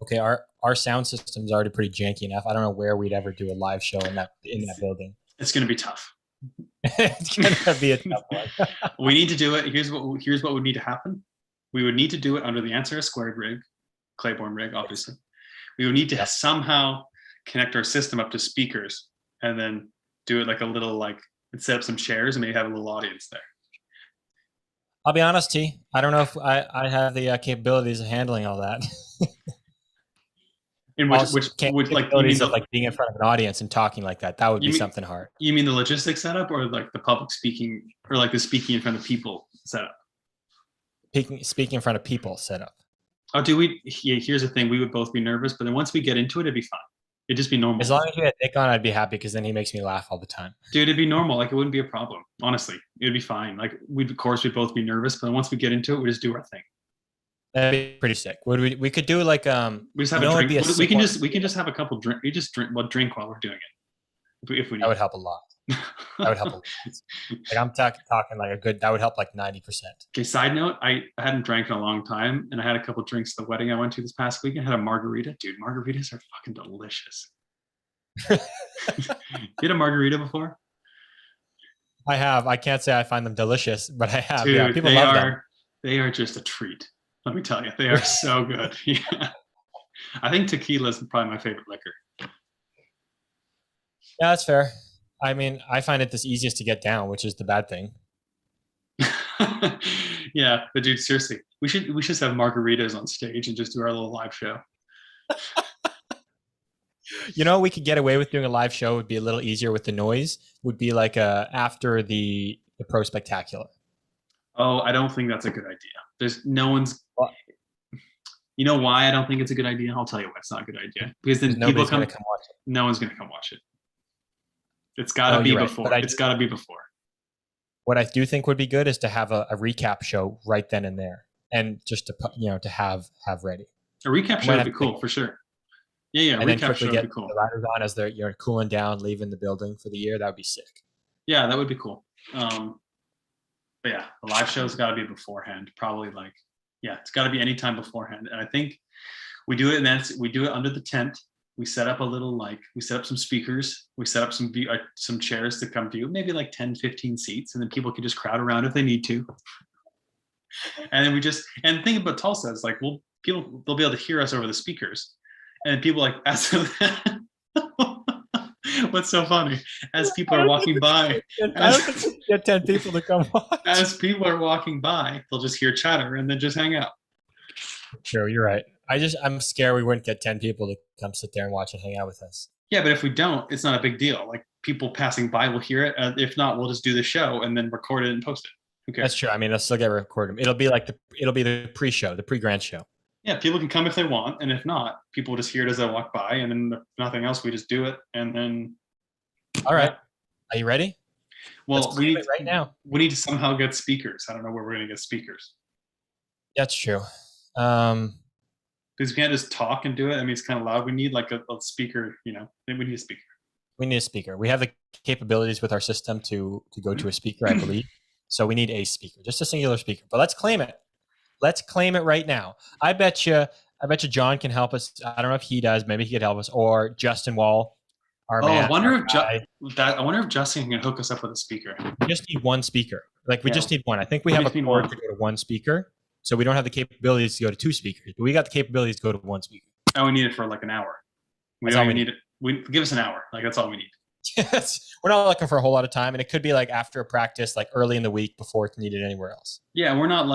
Okay, our sound system's already pretty janky enough. I don't know where we'd ever do a live show in that building. It's gonna be tough. It's gonna be a tough one. We need to do it. Here's what would need to happen. We would need to do it under the Answer Squared rig, Claiborne rig, obviously. We would need to somehow connect our system up to speakers and then do it like a little set up some chairs and maybe have a little audience there. I'll be honest, T. I don't know if I have the capabilities of handling all that. In which like you mean like being in front of an audience and talking like that would be something hard. You mean the logistics setup or like the public speaking or like the speaking in front of people setup? Speaking in front of people setup. Oh, do we? Yeah, here's the thing: we would both be nervous, but then once we get into it, it'd be fine. It'd just be normal. As long as we had Nick on, I'd be happy because then he makes me laugh all the time. Dude, it'd be normal. Like it wouldn't be a problem. Honestly, it'd be fine. Like we'd both be nervous, but once we get into it, we just do our thing. That'd be pretty sick. We could do like we just have a drink. We can just have a couple drink. We just drink while we're doing it. If we need. That would help a lot. That would help a lot. Like I'm talking like a good. That would help like 90%. Okay. Side note: I hadn't drank in a long time, and I had a couple drinks at the wedding I went to this past week. I had a margarita. Dude, margaritas are fucking delicious. You had a margarita before? I have. I can't say I find them delicious, but I have. Dude, yeah, people love them. They are just a treat. Let me tell you, they are so good. Yeah. I think tequila is probably my favorite liquor. Yeah, that's fair. I mean, I find it the easiest to get down, which is the bad thing. Yeah, but dude, seriously, we should just have margaritas on stage and just do our little live show. You know, we could get away with doing a live show. Would be a little easier with the noise. Would be like after the Pro Spectacular. Oh, I don't think that's a good idea. There's no one's. You know why I don't think it's a good idea? I'll tell you why it's not a good idea. Because then people Nobody's gonna come watch it. No one's gonna come watch it. It's got to be right. before. It's got to be before. What I do think would be good is to have a recap show right then and there, and just to have ready. A recap show would be cool for sure. Yeah. And then Recap quickly show get would be cool. the riders on as they're cooling down, leaving the building for the year. That would be sick. Yeah, that would be cool. But yeah, the live show's got to be beforehand. Probably it's got to be any time beforehand. And I think we do it, and then we do it under the tent. We set up we set up some speakers. We set up some chairs to come view, maybe like 10, 15 seats, and then people can just crowd around if they need to. And then and the thing about Tulsa is like, they'll be able to hear us over the speakers. And people what's so funny, as people are walking by, I don't think we get 10 people to come watch. As people are walking by, they'll just hear chatter and then just hang out. Sure, you're right. I'm scared we wouldn't get 10 people to come sit there and watch and hang out with us. Yeah, but if we don't, it's not a big deal. Like, people passing by will hear it. If not, we'll just do the show and then record it and post it. Okay. That's true. I mean, it'll still get recorded. It'll be like the pre-show, the pre-grand show. Yeah, people can come if they want, and if not, people will just hear it as they walk by, and then if nothing else, we just do it, and then. All right, Are you ready? Well, we need it right now. We need to somehow get speakers. I don't know where we're going to get speakers. That's true. Because we can't just talk and do it. I mean, it's kind of loud. We need like a speaker. We need a speaker. We need a speaker. We have the capabilities with our system to go to a speaker, I believe. So we need a speaker, just a singular speaker. But let's claim it. Let's claim it right now. I bet you John can help us. I don't know if he does. Maybe he could help us, or Justin Wall. I wonder if Justin can hook us up with a speaker. We just need one speaker. We just need one. I think we have a cord to go to one speaker, so we don't have the capabilities to go to two speakers, but we got the capabilities to go to one speaker. And we need it for like an hour. We don't even need it. Give us an hour. That's all we need. Yes, we're not looking for a whole lot of time, and it could be like after a practice, like early in the week before it's needed anywhere else. Yeah, we're not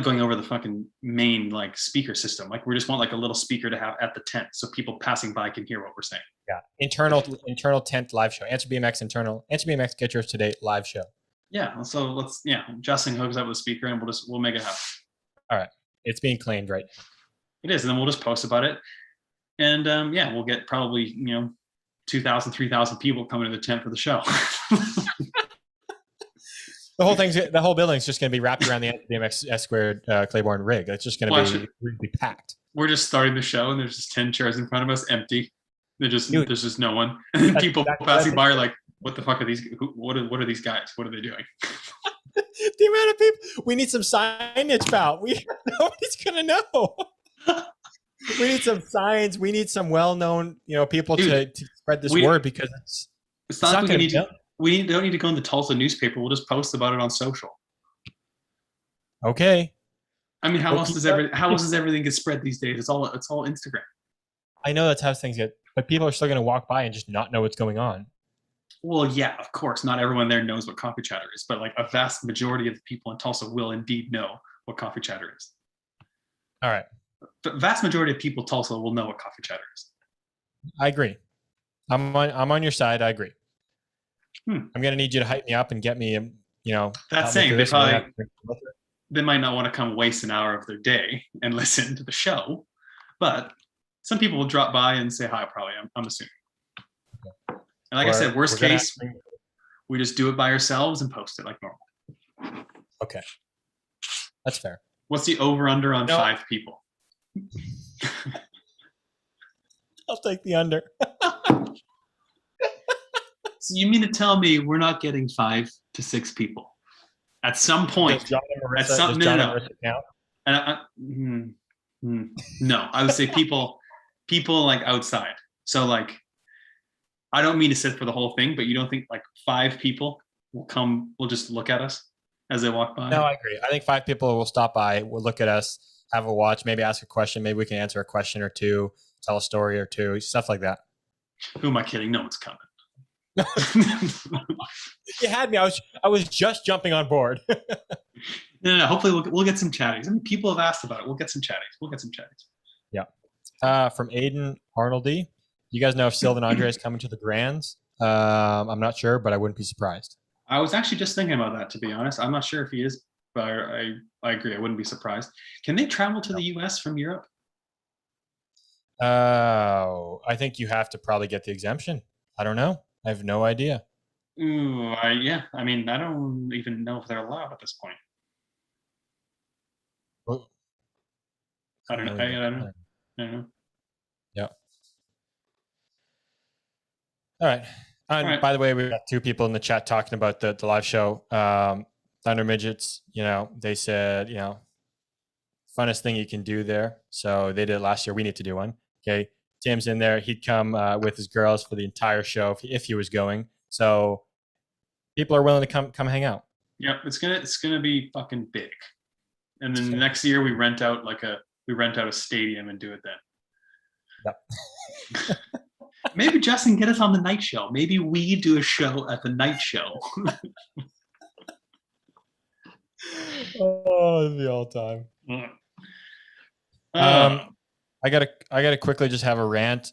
going over the fucking main speaker system. We just want a little speaker to have at the tent so people passing by can hear what we're saying. Yeah. Internal tent live show. Answer BMX internal. Answer BMX Get Yours Today live show. Yeah. So Justin hooks up with a speaker and we'll make it happen. All right. It's being claimed right now. It is. And then we'll just post about it. And we'll get probably, 2,000, 3,000 people coming to the tent for the show. The whole building's just going to be wrapped around the BMX S squared Claiborne rig. It's just going to be packed. We're just starting the show, and there's just 10 chairs in front of us, empty. There's just no one. And then people passing by are like, "What the fuck are these? What are these guys? What are they doing?" The amount of people. We need some signage, pal. Nobody's going to know. We need some signs. We need some well-known, people to spread this word, because it's not going to. We don't need to go in the Tulsa newspaper. We'll just post about it on social. Okay. I mean, how else does everything get spread these days? It's all Instagram. I know that's how things get, but people are still going to walk by and just not know what's going on. Well, yeah, of course. Not everyone there knows what coffee chatter is, but a vast majority of the people in Tulsa will indeed know what coffee chatter is. All right. The vast majority of people in Tulsa will know what coffee chatter is. I agree. I'm on your side. I agree. I'm going to need you to hype me up and get me, That's saying they might not want to come waste an hour of their day and listen to the show, but some people will drop by and say hi, probably, I'm assuming. Okay. And I said, worst case, we just do it by ourselves and post it like normal. Okay. That's fair. What's the over-under on 5 people? I'll take the under. So you mean to tell me we're not getting 5 to 6 people at some point? No, I would say people outside. So I don't mean to sit for the whole thing, but you don't think 5 people will just look at us as they walk by? No, I agree. I think 5 people will stop by, will look at us, have a watch, maybe ask a question, maybe we can answer a question or two, tell a story or two, stuff like that. Who am I kidding? No one's coming. You had me. I was just jumping on board. No. Hopefully we'll get some chatties. I mean, people have asked about it. We'll get some chatties. Yeah. From Aiden Arnoldy, You guys know if Sylvain Andre is coming to the Grands? I'm not sure, but I wouldn't be surprised. I was actually just thinking about that, to be honest. I'm not sure if he is, but I agree. I wouldn't be surprised. Can they travel to the US from Europe? I think you have to probably get the exemption. I don't know. I have no idea. Ooh, yeah. I mean, I don't even know if they're allowed at this point. Well, I don't know. I don't know. Yeah. All right. And All right. by the way, we've got two people in the chat talking about the live show. Thunder Midgets, they said, funnest thing you can do there. So they did it last year. We need to do one. Okay. Tim's in there. He'd come with his girls for the entire show if he was going. So people are willing to come hang out. Yeah, it's gonna be fucking big. And then next year we rent out a stadium and do it then. Yep. Maybe Justin, get us on the night show. Maybe we do a show at the night show. Oh, it'd be all time. I gotta quickly just have a rant.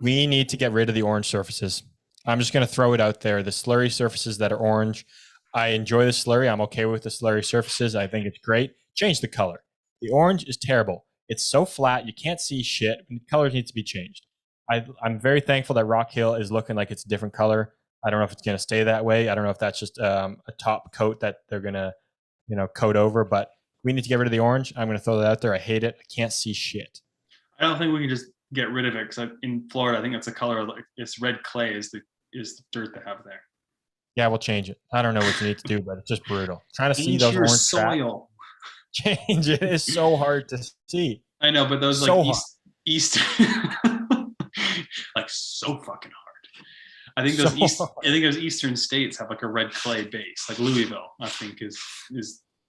We need to get rid of the orange surfaces. I'm just gonna throw it out there. The slurry surfaces that are orange, I enjoy the slurry. I'm okay with the slurry surfaces. I think it's great. Change the color. The orange is terrible. It's so flat, you can't see shit. The colors need to be changed. I'm very thankful that Rock Hill is looking like it's a different color. I don't know if it's going to stay that way. I don't know if that's just a top coat that they're going to, coat over. But we need to get rid of the orange. I'm going to throw that out there. I hate it. I can't see shit. I don't think we can just get rid of it because in Florida, I think it's a color. It's red clay is the dirt they have there. Yeah, we'll change it. I don't know what you need to do, but it's just brutal. Trying to see Change those your orange soil. Change it is so hard to see. I know, but those So like east like so fucking hard. I think those eastern states have like a red clay base, like Louisville. I think is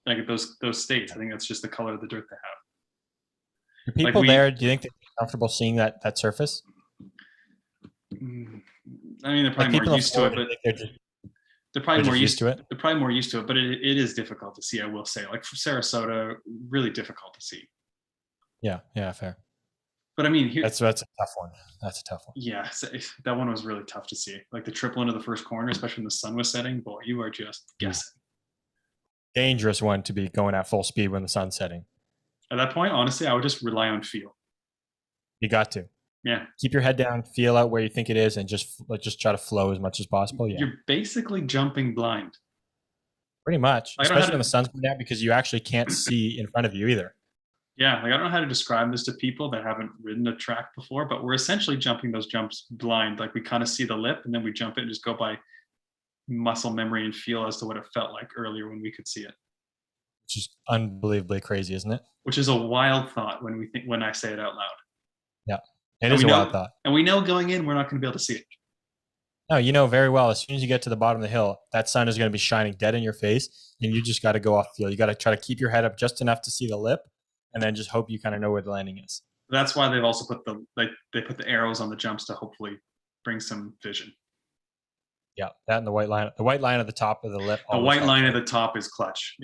like those states. I think that's just the color of the dirt they have. Are people there? Do you think they're comfortable seeing that surface? I mean, they're probably more used to it, but they're probably more used to it. They're probably more used to it, but it is difficult to see. I will say, like for Sarasota, really difficult to see. Yeah, fair. But I mean, that's a tough one. That's a tough one. Yeah, that one was really tough to see. Like the triple into the first corner, especially when the sun was setting. Boy, you are just guessing. Dangerous one to be going at full speed when the sun's setting. At that point, honestly, I would just rely on feel. You got to. Yeah. Keep your head down, feel out where you think it is, and just try to flow as much as possible. Yeah. You're basically jumping blind. Pretty much, especially when the sun's going down, because you actually can't see in front of you either. Yeah, like I don't know how to describe this to people that haven't ridden a track before, but we're essentially jumping those jumps blind. Like we kind of see the lip and then we jump it and just go by muscle memory and feel as to what it felt like earlier when we could see it. Which is unbelievably crazy, isn't it? Which is a wild thought when I say it out loud. Yeah, it is a wild thought. And we know going in, we're not going to be able to see it. No, you know very well, as soon as you get to the bottom of the hill, that sun is going to be shining dead in your face, and you just got to go off the field. You got to try to keep your head up just enough to see the lip, and then just hope you kind of know where the landing is. That's why they've also put the arrows on the jumps to hopefully bring some vision. Yeah, that and the white line. The white line at the top of the lip. The white line at the top is clutch.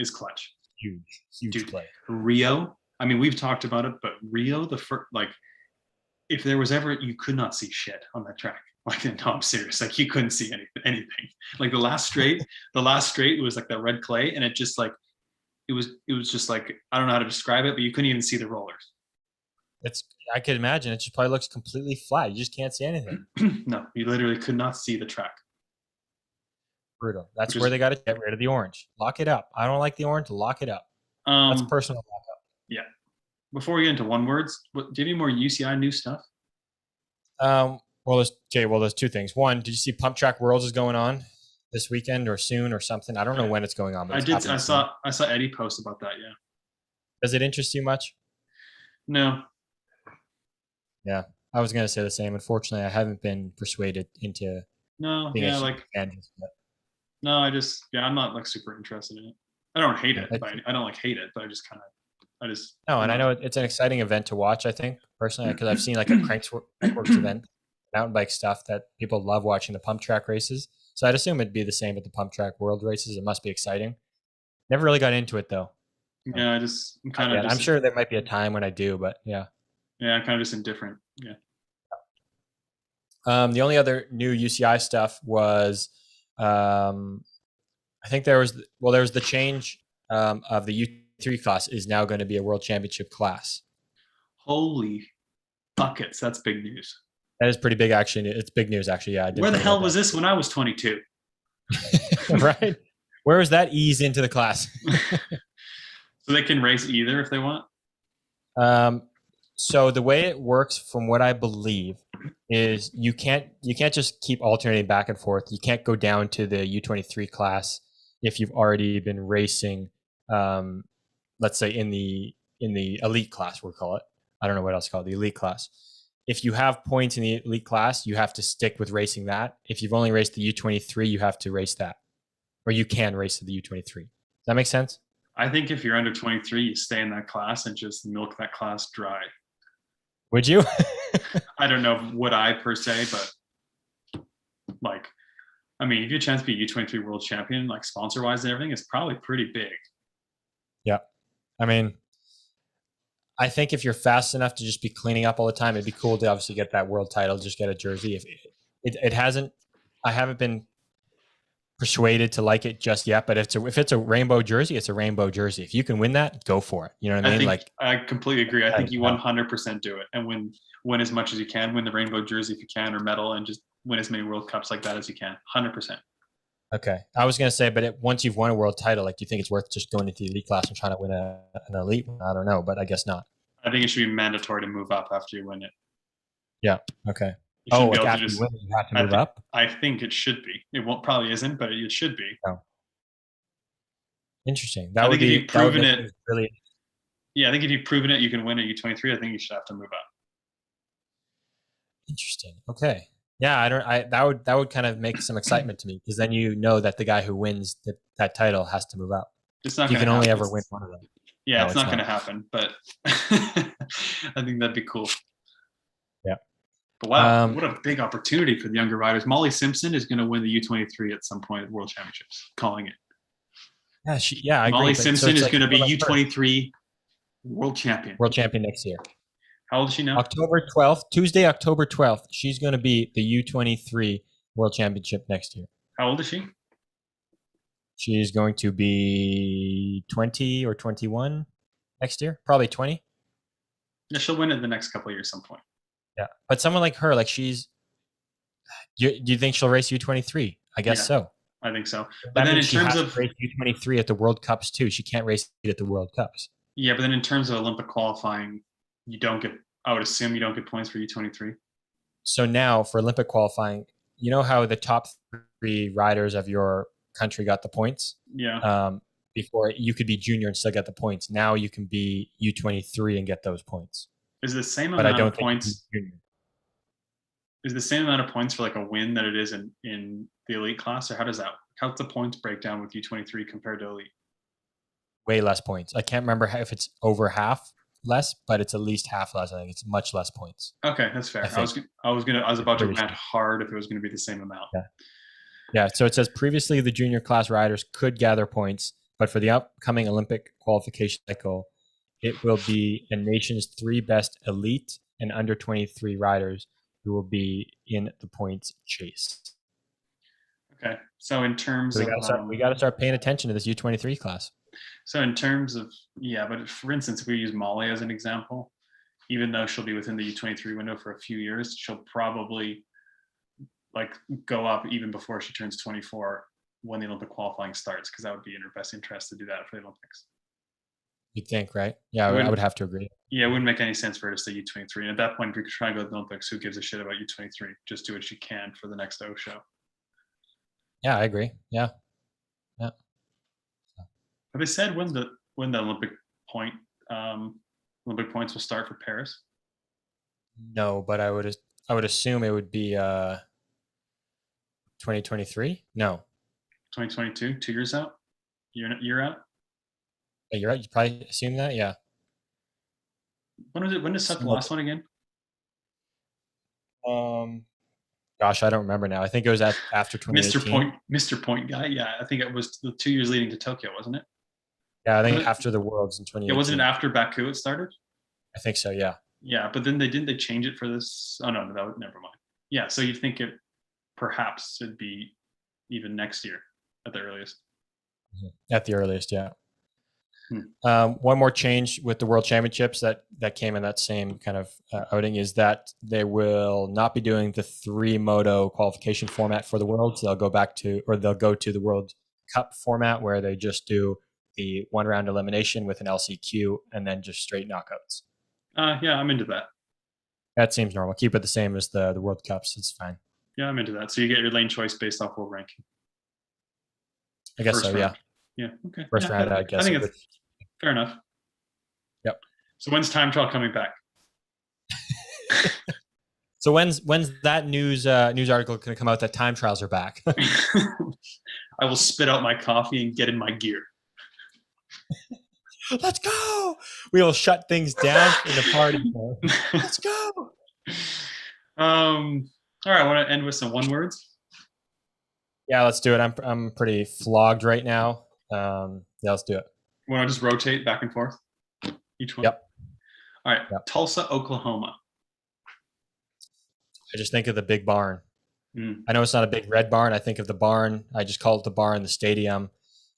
Huge play. Rio. I mean, we've talked about it, but Rio, if there was ever, you could not see shit on that track. Like, no, I'm serious. Like, you couldn't see anything. Like the last straight, it was like that red clay, and it just like, it was just like, I don't know how to describe it, but you couldn't even see the rollers. I could imagine it just probably looks completely flat. You just can't see anything. No, you literally could not see the track. Brutal. That's where they got to get rid of the orange. Lock it up. I don't like the orange. Lock it up. That's personal lockup. Yeah. Before we get into one words, do you have any more UCI new stuff? Well, there's two things. One, did you see Pump Track Worlds is going on this weekend or soon or something? I don't know when it's going on. But I saw Eddie post about that. Yeah. Does it interest you much? No. Yeah, I was gonna say the same. Unfortunately, I haven't been persuaded into. No. Being No, I'm not like super interested in it. I don't hate it. I don't like hate it, but No, and I know it's an exciting event to watch. I think personally, because I've seen like a Crankworks event, mountain bike stuff that people love watching the pump track races. So I'd assume it'd be the same at the Pump Track World races. It must be exciting. Never really got into it though. Yeah, I'm sure there might be a time when I do, but yeah. Yeah, I'm kind of just indifferent. Yeah. The only other new UCI stuff was, I think there was the change of the U3 class is now going to be a world championship class. Holy buckets. That's big news. That is pretty big, actually. It's big news, actually. Yeah. Where the hell was this when I was 22? Right? Where was that ease into the class? So they can race either if they want? So the way it works, from what I believe, is you can't just keep alternating back and forth. You can't go down to the U23 class if you've already been racing, let's say in the elite class, we'll call it. I don't know what else to call it, the elite class. If you have points in the elite class, you have to stick with racing that. If you've only raced the U23, you have to race that, or you can race the U23. Does that make sense? I think if you're under 23, you stay in that class and just milk that class dry. Would you? I don't know, would I per se, but like, I mean, if you have a chance to be a U23 world champion, like sponsor wise and everything, it's probably pretty big. Yeah. I mean, I think if you're fast enough to just be cleaning up all the time, it'd be cool to obviously get that world title, just get a jersey. If it hasn't, I haven't been persuaded to like it just yet, but if it's a rainbow jersey, it's a rainbow jersey. If you can win that, go for it. You know what I mean? I completely agree. I think you 100% do it and win as much as you can, win the rainbow jersey if you can, or medal, and just win as many World Cups like that as you can. 100%. Okay. I was going to say, but once you've won a world title, like, do you think it's worth just going into the elite class and trying to win an elite one? I don't know, but I guess not. I think it should be mandatory to move up after you win it. Yeah. Okay. You like after you win it, you have to move up? I think it should be. It probably isn't, but it should be. Oh. Interesting. I think if you've proven it, really. Yeah, I think if you've proven it, you can win at U23. I think you should have to move up. Interesting. Okay. Yeah, that would kind of make some excitement to me, because then you know that the guy who wins that title has to move up. It's not. You can only ever win one of them. Yeah, no, it's not going to happen, but I think that'd be cool. Yeah. But wow, what a big opportunity for the younger riders. Molly Simpson is going to win the U23 at some point at World Championships. Calling it. Yeah, I agree. Molly Simpson is going to be U23 world champion. World champion next year. How old is she now? Tuesday, October 12th. She's going to be the U23 World Championship next year. How old is she? She's going to be 20 or 21 next year. Probably 20. Yeah, she'll win it the next couple of years some point. Yeah. But someone like her, like do you think she'll race U23? I guess so. I think so. But then in terms of race U23 at the World Cups too, she can't race it at the World Cups. Yeah, but then in terms of Olympic qualifying, I would assume you don't get points for U23. So now for Olympic qualifying, you know how the top 3 riders of your country got the points? Yeah. Before you could be junior and still get the points. Now you can be U23 and get those points. Is the same amount of points? Is the same amount of points for like a win that it is in the elite class, or how's the points breakdown with U23 compared to elite? Way less points. I can't remember if it's over half less, but it's at least half less. I think it's much less points. Okay, that's fair. I was about to rant hard if it was going to be the same amount. Yeah. So it says previously the junior class riders could gather points, but for the upcoming Olympic qualification cycle, it will be a nation's 3 best elite and under 23 riders who will be in the points chase. Okay. So in terms of we got to start paying attention to this U23 class. So in terms of, but for instance, if we use Molly as an example, even though she'll be within the U23 window for a few years, she'll probably like go up even before she turns 24 when the Olympic qualifying starts, because that would be in her best interest to do that for the Olympics. You'd think, right? Yeah, I would have to agree. Yeah, it wouldn't make any sense for her to stay U23. And at that point, if we could try and go to the Olympics, who gives a shit about U23? Just do what she can for the next O show. Yeah, I agree. Yeah. Have they said when the Olympic points will start for Paris? No, but I would assume it would be 2023. No, 2022. 2 years out. Year out. Yeah, you're right. You probably assume that. Yeah. When was it? When is the last one again? Gosh, I don't remember now. I think it was after 2018. Mr. Point guy. Yeah, I think it was the 2 years leading to Tokyo, wasn't it? Yeah, I think after the Worlds in 2018. Yeah, wasn't it after Baku it started? I think so. Yeah. Yeah, but then they change it for this. Oh no, never mind. Yeah, so you think it perhaps it'd be even next year at the earliest. At the earliest, yeah. Hmm. One more change with the World Championships that came in that same kind of outing is that they will not be doing the 3 moto qualification format for the Worlds. They'll go to the World Cup format where they just do the 1 round elimination with an LCQ and then just straight knockouts. Yeah, I'm into that. That seems normal. Keep it the same as the World Cups. It's fine. Yeah, I'm into that. So you get your lane choice based off world ranking. I guess First so, round. yeah. Yeah, okay. First Yeah, round, I guess. I think it's fair enough. Yep. So when's time trial coming back? So when's that news article going to come out that time trials are back? I will spit out my coffee and get in my gear. Let's go. We will shut things down in the party. Let's go. All right, I want to end with some one words. Yeah, let's do it. I'm pretty flogged right now. Yeah, let's do it. Want to just rotate back and forth each one? Yep. All right, Yep. Tulsa, Oklahoma. I just think of the big barn. Mm. I know it's not a big red barn. I think of the barn. I just call it the barn, the stadium.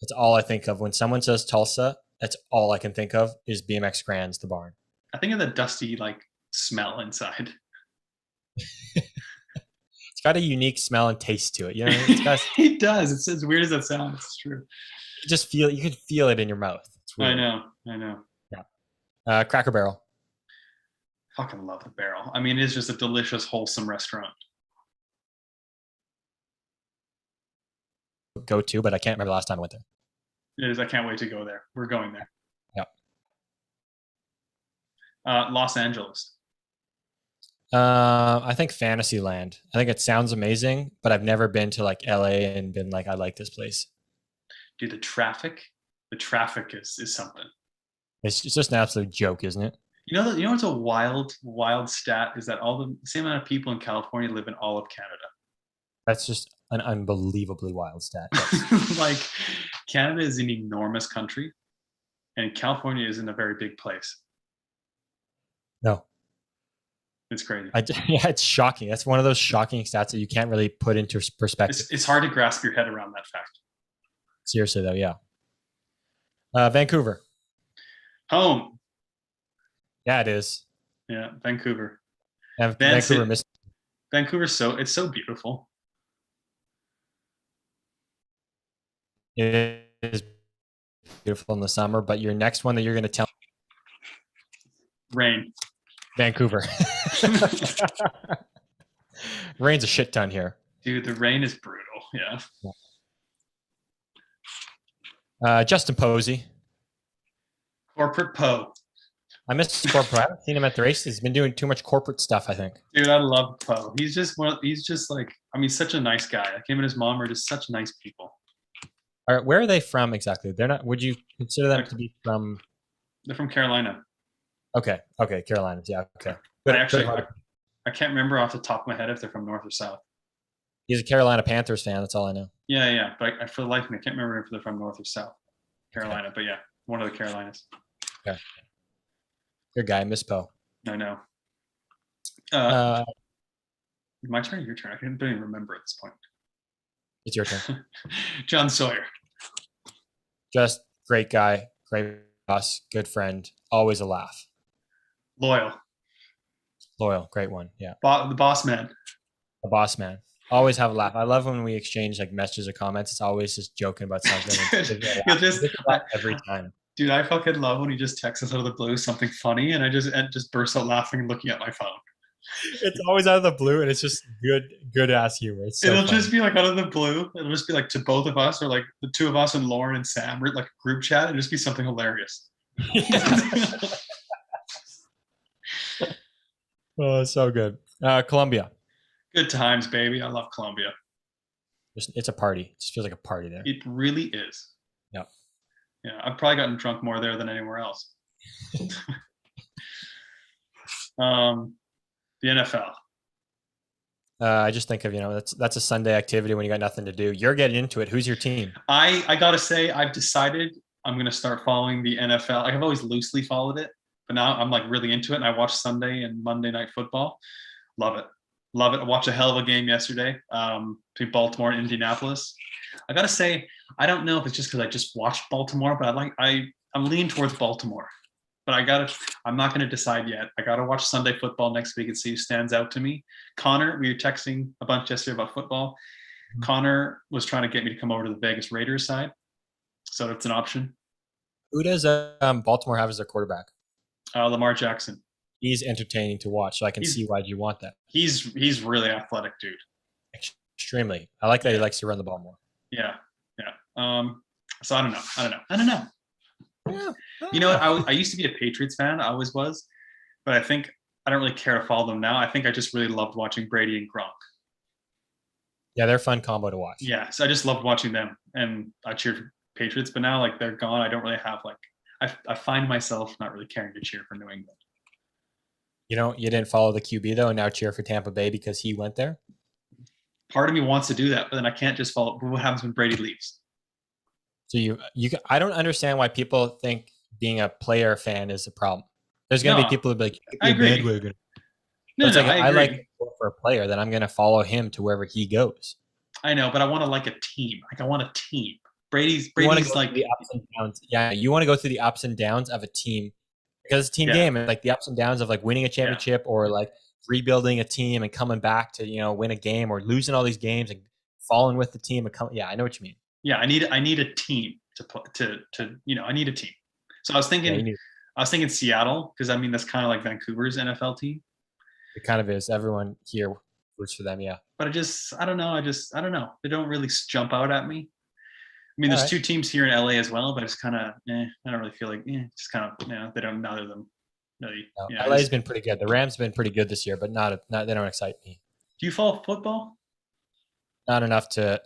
That's all I think of. When someone says Tulsa, that's all I can think of is BMX Grand's the barn. I think of the dusty smell inside. It's got a unique smell and taste to it. You know, it's got, It does. It's as weird as that sounds. It's true. you can feel it in your mouth. It's weird. I know. Yeah. Cracker Barrel. Fucking love the Barrel. I mean, it is just a delicious, wholesome restaurant. Go to, but I can't remember the last time I went there. It is. I can't wait to go there. We're going there. Yep. Los Angeles. I think Fantasyland. I think it sounds amazing, but I've never been to LA and been like, I like this place. Dude, the traffic is something. It's just an absolute joke, isn't it? You know what's a wild stat is that the same amount of people in California live in all of Canada. That's just an unbelievably wild stat. Canada is an enormous country, and California isn't a very big place. No. It's crazy. Yeah, it's shocking. That's one of those shocking stats that you can't really put into perspective. It's hard to grasp your head around that fact. Seriously, though, yeah. Vancouver. Home. Yeah, it is. Yeah, Vancouver. And Vancouver. Vancouver's it's so beautiful. It is beautiful in the summer, but your next one that you're going to tell. Rain. Vancouver. Rain's a shit ton here. Dude, the rain is brutal. Yeah. Justin Posey. Corporate Poe. I miss corporate. I haven't seen him at the races. He's been doing too much corporate stuff, I think. Dude, I love Poe. He's just such a nice guy. Him and his mom are just such nice people. All right, where are they from exactly? They're not. Would you consider them to be from? They're from Carolina. Okay, Carolinas. Yeah, okay. I can't remember off the top of my head if they're from North or South. He's a Carolina Panthers fan. That's all I know. Yeah. But for the life of me, I can't remember if they're from North or South Carolina. Okay. But yeah, one of the Carolinas. Okay. Good guy, Miss Poe. I know. My turn or your turn? I don't even remember at this point. It's your turn. John Sawyer. Just great guy, great boss, good friend, always a laugh. Loyal, great one. Yeah. The boss man. The boss man. Always have a laugh. I love when we exchange messages or comments. It's always just joking about something. You'll just every time. Dude, I fucking love when he just texts us out of the blue something funny, and I just burst out laughing and looking at my phone. It's always out of the blue, and it's just good ass humor. It's so It'll funny. just be out of the blue. It'll just be to both of us, or the two of us and Lauren and Sam, or a group chat. It'll just be something hilarious. Oh, so good. Colombia. Good times, baby. I love Colombia. It's a party. It just feels like a party there. It really is. Yep. Yeah, I've probably gotten drunk more there than anywhere else. The NFL. I just think of that's a Sunday activity when you got nothing to do. You're getting into it. Who's your team? I gotta say, I've decided I'm gonna start following the NFL. I've always loosely followed it, but now I'm really into it. And I watch Sunday and Monday Night Football. Love it. Love it. I watched a hell of a game yesterday between Baltimore and Indianapolis. I gotta say, I don't know if it's just because I just watched Baltimore, but I'm leaning towards Baltimore. But I'm not gonna decide yet. I gotta watch Sunday football next week and see who stands out to me. Connor, we were texting a bunch yesterday about football. Connor was trying to get me to come over to the Vegas Raiders side, so that's an option. Who does Baltimore have as their quarterback? Lamar Jackson. He's entertaining to watch, so I can see why you want that. He's really athletic, dude. Extremely. I like that he likes to run the ball more. Yeah. So I don't know. Yeah. You know what? I used to be a Patriots fan. I always was, but I think I don't really care to follow them now. I think I just really loved watching Brady and Gronk. Yeah, they're a fun combo to watch. Yeah, so I just loved watching them, and I cheered for Patriots. But now, like, they're gone. I don't really have I find myself not really caring to cheer for New England. You know, you didn't follow the QB though, and now cheer for Tampa Bay because he went there. Part of me wants to do that, but then I can't just follow. What happens when Brady leaves? So I don't understand why people think being a player fan is a problem. There's going to be people who be like, I agree. No, I like for a player, then I'm going to follow him to wherever he goes. I know, but I want to like a team. Like, I want a team. Brady's like the ups and downs. Yeah, you want to go through the ups and downs of a team because it's a team game, and like the ups and downs of like winning a championship or like rebuilding a team and coming back to win a game or losing all these games and falling with the team. Yeah, I know what you mean. Yeah, I need a team to play I need a team. So I was thinking Seattle because I mean that's kind of like Vancouver's NFL team. It kind of is. Everyone here roots for them, yeah. But I don't know. They don't really jump out at me. I mean, there's two teams here in LA as well, but it's kind of, I don't really feel like, just kind of, they don't, neither of them really. No, LA's been pretty good. The Rams have been pretty good this year, but not they don't excite me. Do you follow football? Not enough to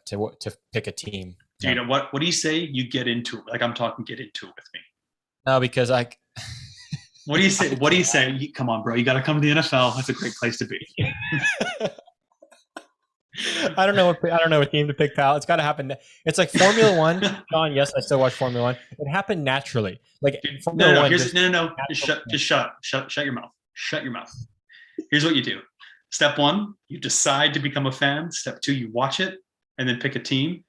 pick a team. Do you know what do you say? You get into it. Like, I'm talking get into it with me. No, because What do you say? What do you say? Come on, bro. You got to come to the NFL. That's a great place to be. I don't know what team to pick, pal. It's got to happen. It's like Formula One. John, yes, I still watch Formula One. It happened naturally. Like Formula One. No. Just shut your mouth. Shut your mouth. Here's what you do. Step 1, you decide to become a fan. Step 2, you watch it and then pick a team.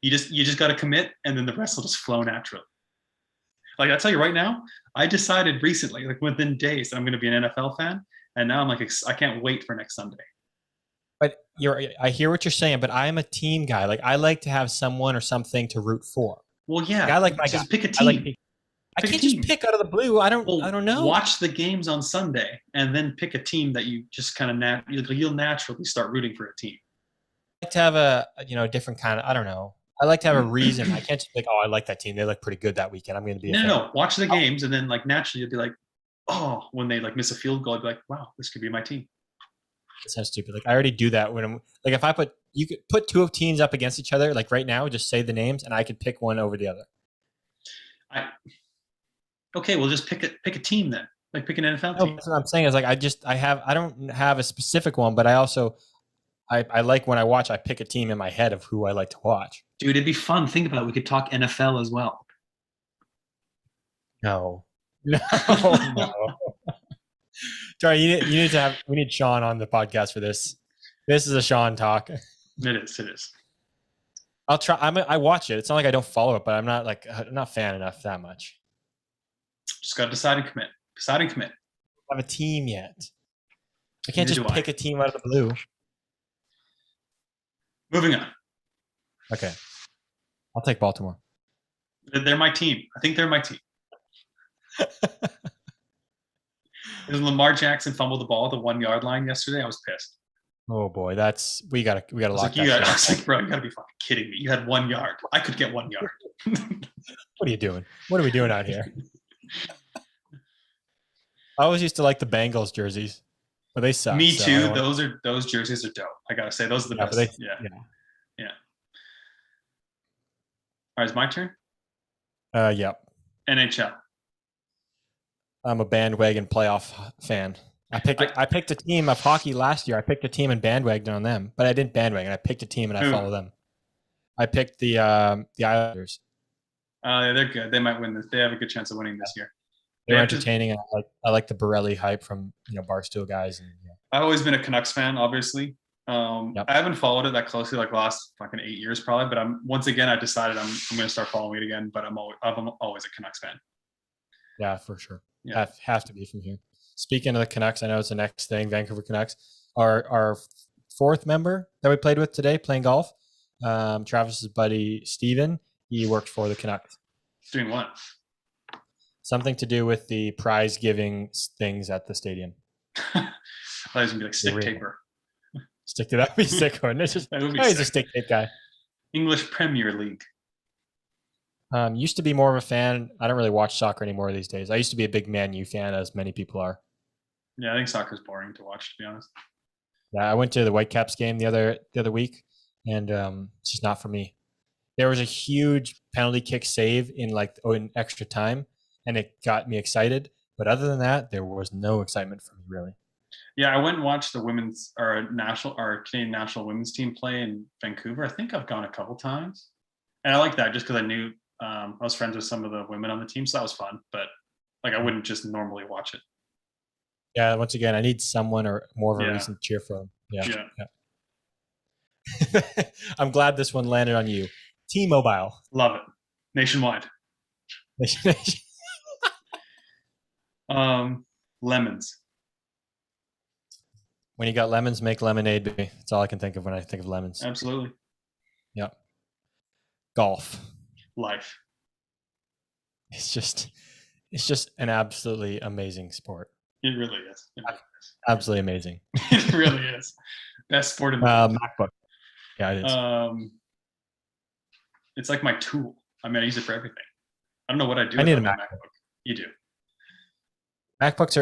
You just got to commit, and then the rest will just flow naturally. Like, I tell you right now, I decided recently, like within days, that I'm going to be an NFL fan, and now I'm like, I can't wait for next Sunday. But I hear what you're saying, but I am a team guy. Like, I like to have someone or something to root for. Well, yeah. Like, I like just pick a team. I can't just pick out of the blue. I don't know. Watch the games on Sunday and then pick a team that you just kind of you'll naturally start rooting for a team. I like to have a different kind of, I don't know. I like to have a reason. I can't just be like, oh, I like that team. They look pretty good that weekend. I'm going to be No. Watch the games, and then like naturally you'll be like, oh, when they like miss a field goal, I'd be like, wow, this could be my team. It sounds stupid. Like, I already do that when I'm like, if you could put two of teams up against each other, like right now, just say the names and I could pick one over the other. Okay, well, just pick a team then. Like, pick an NFL team. That's what I'm saying is like, I don't have a specific one, but I also, I like when I watch, I pick a team in my head of who I like to watch. Dude, it'd be fun. Think about it. We could talk NFL as well. No. Sorry, we need Sean on the podcast for this. This is a Sean talk. It is. I'll try. I watch it. It's not like I don't follow it, but I'm not fan enough that much. Just got to decide and commit. I don't have a team yet. I can't just pick a team out of the blue. Moving on. Okay. I'll take Baltimore. They're my team. I think they're my team. Because Lamar Jackson fumbled the ball at the 1 yard line yesterday, I was pissed. Oh boy, we gotta lock that. I was like, bro, you gotta be fucking kidding me. You had 1 yard. I could get 1 yard. What are you doing? What are we doing out here? I always used to like the Bengals jerseys, but they suck. Me too. Those jerseys are dope. I gotta say, those are the best. Yeah. All right, it's my turn. Yep. NHL. I'm a bandwagon playoff fan. I picked a team of hockey last year. I picked a team and bandwagoned on them, but I didn't bandwagon. I picked a team and I follow them. I picked the Islanders. They're good. They might win this. They have a good chance of winning this year. They're entertaining, and I like the Borelli hype from Barstool guys. And I've always been a Canucks fan, obviously. Yep. I haven't followed it that closely, like last fucking 8 years probably. But I decided I'm going to start following it again. But I'm always a Canucks fan. Yeah, for sure. Yeah. Have to be from here. Speaking of the Canucks, I know it's the next thing. Vancouver Canucks. Our fourth member that we played with today, playing golf, Travis's buddy Steven, he worked for the Canucks. Doing what? Something to do with the prize giving things at the stadium. I thought he was gonna be like stick taper. Stick to that. Be sick, wouldn't it? Just, That would be he's sick. a stick tape guy. English Premier League. Used to be more of a fan. I don't really watch soccer anymore these days. I used to be a big Man U fan, as many people are. Yeah, I think soccer's boring to watch, to be honest. Yeah, I went to the Whitecaps game the other week, and it's just not for me. There was a huge penalty kick save in extra time, and it got me excited. But other than that, there was no excitement for me, really. Yeah, I went and watched the Canadian national women's team play in Vancouver. I think I've gone a couple times, and I like that just because I knew I was friends with some of the women on the team, so that was fun. But like, I wouldn't just normally watch it. Yeah, once again, I need someone or more of a reason to cheer for them. Yeah. I'm glad this one landed on you. T-Mobile. Love it. Nationwide. Lemons. When you got lemons, make lemonade, baby. That's all I can think of when I think of lemons. Absolutely. Yep. Golf. Life. It's just an absolutely amazing sport. It really is. It really is. Absolutely amazing. It really is. Best sport in the world. MacBook. Yeah, it is. It's like my tool. I mean, I use it for everything. I don't know what I do. I need a my MacBook. You do. MacBooks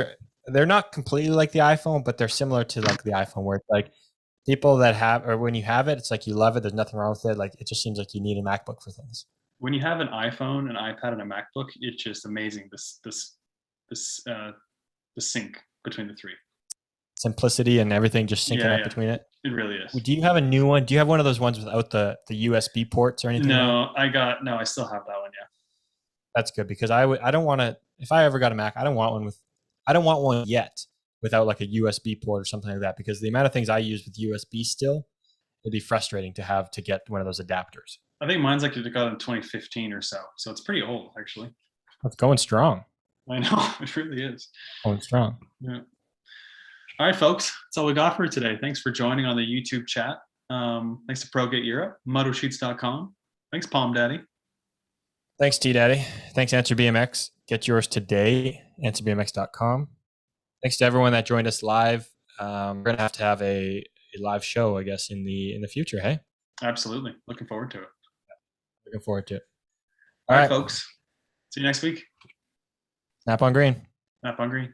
they're not completely like the iPhone, but they're similar to like the iPhone, where it's like people that have, or when you have it, it's like you love it. There's nothing wrong with it. Like, it just seems like you need a MacBook for things. When you have an iPhone, an iPad, and a MacBook, it's just amazing. The sync between the three. Simplicity and everything just syncing up between it. It really is. Do you have a new one? Do you have one of those ones without the USB ports or anything? No, I still have that one. Yeah. That's good, because I don't want to. If I ever got a Mac, I don't want one yet without like a USB port or something like that, because the amount of things I use with USB still, it'd be frustrating to have to get one of those adapters. I think mine's like it got in 2015 or so it's pretty old actually. It's going strong. I know, it really is. Going strong. Yeah. All right, folks, that's all we got for today. Thanks for joining on the YouTube chat. Thanks to ProGate Europe, MotoSheets.com. Thanks, Palm Daddy. Thanks, T Daddy. Thanks, Answer BMX. Get yours today, AnswerBMX.com. Thanks to everyone that joined us live. We're gonna have a live show, I guess, in the future. Hey, absolutely. Looking forward to it. Looking forward to it. All right, folks. See you next week. Snap on green. Snap on green.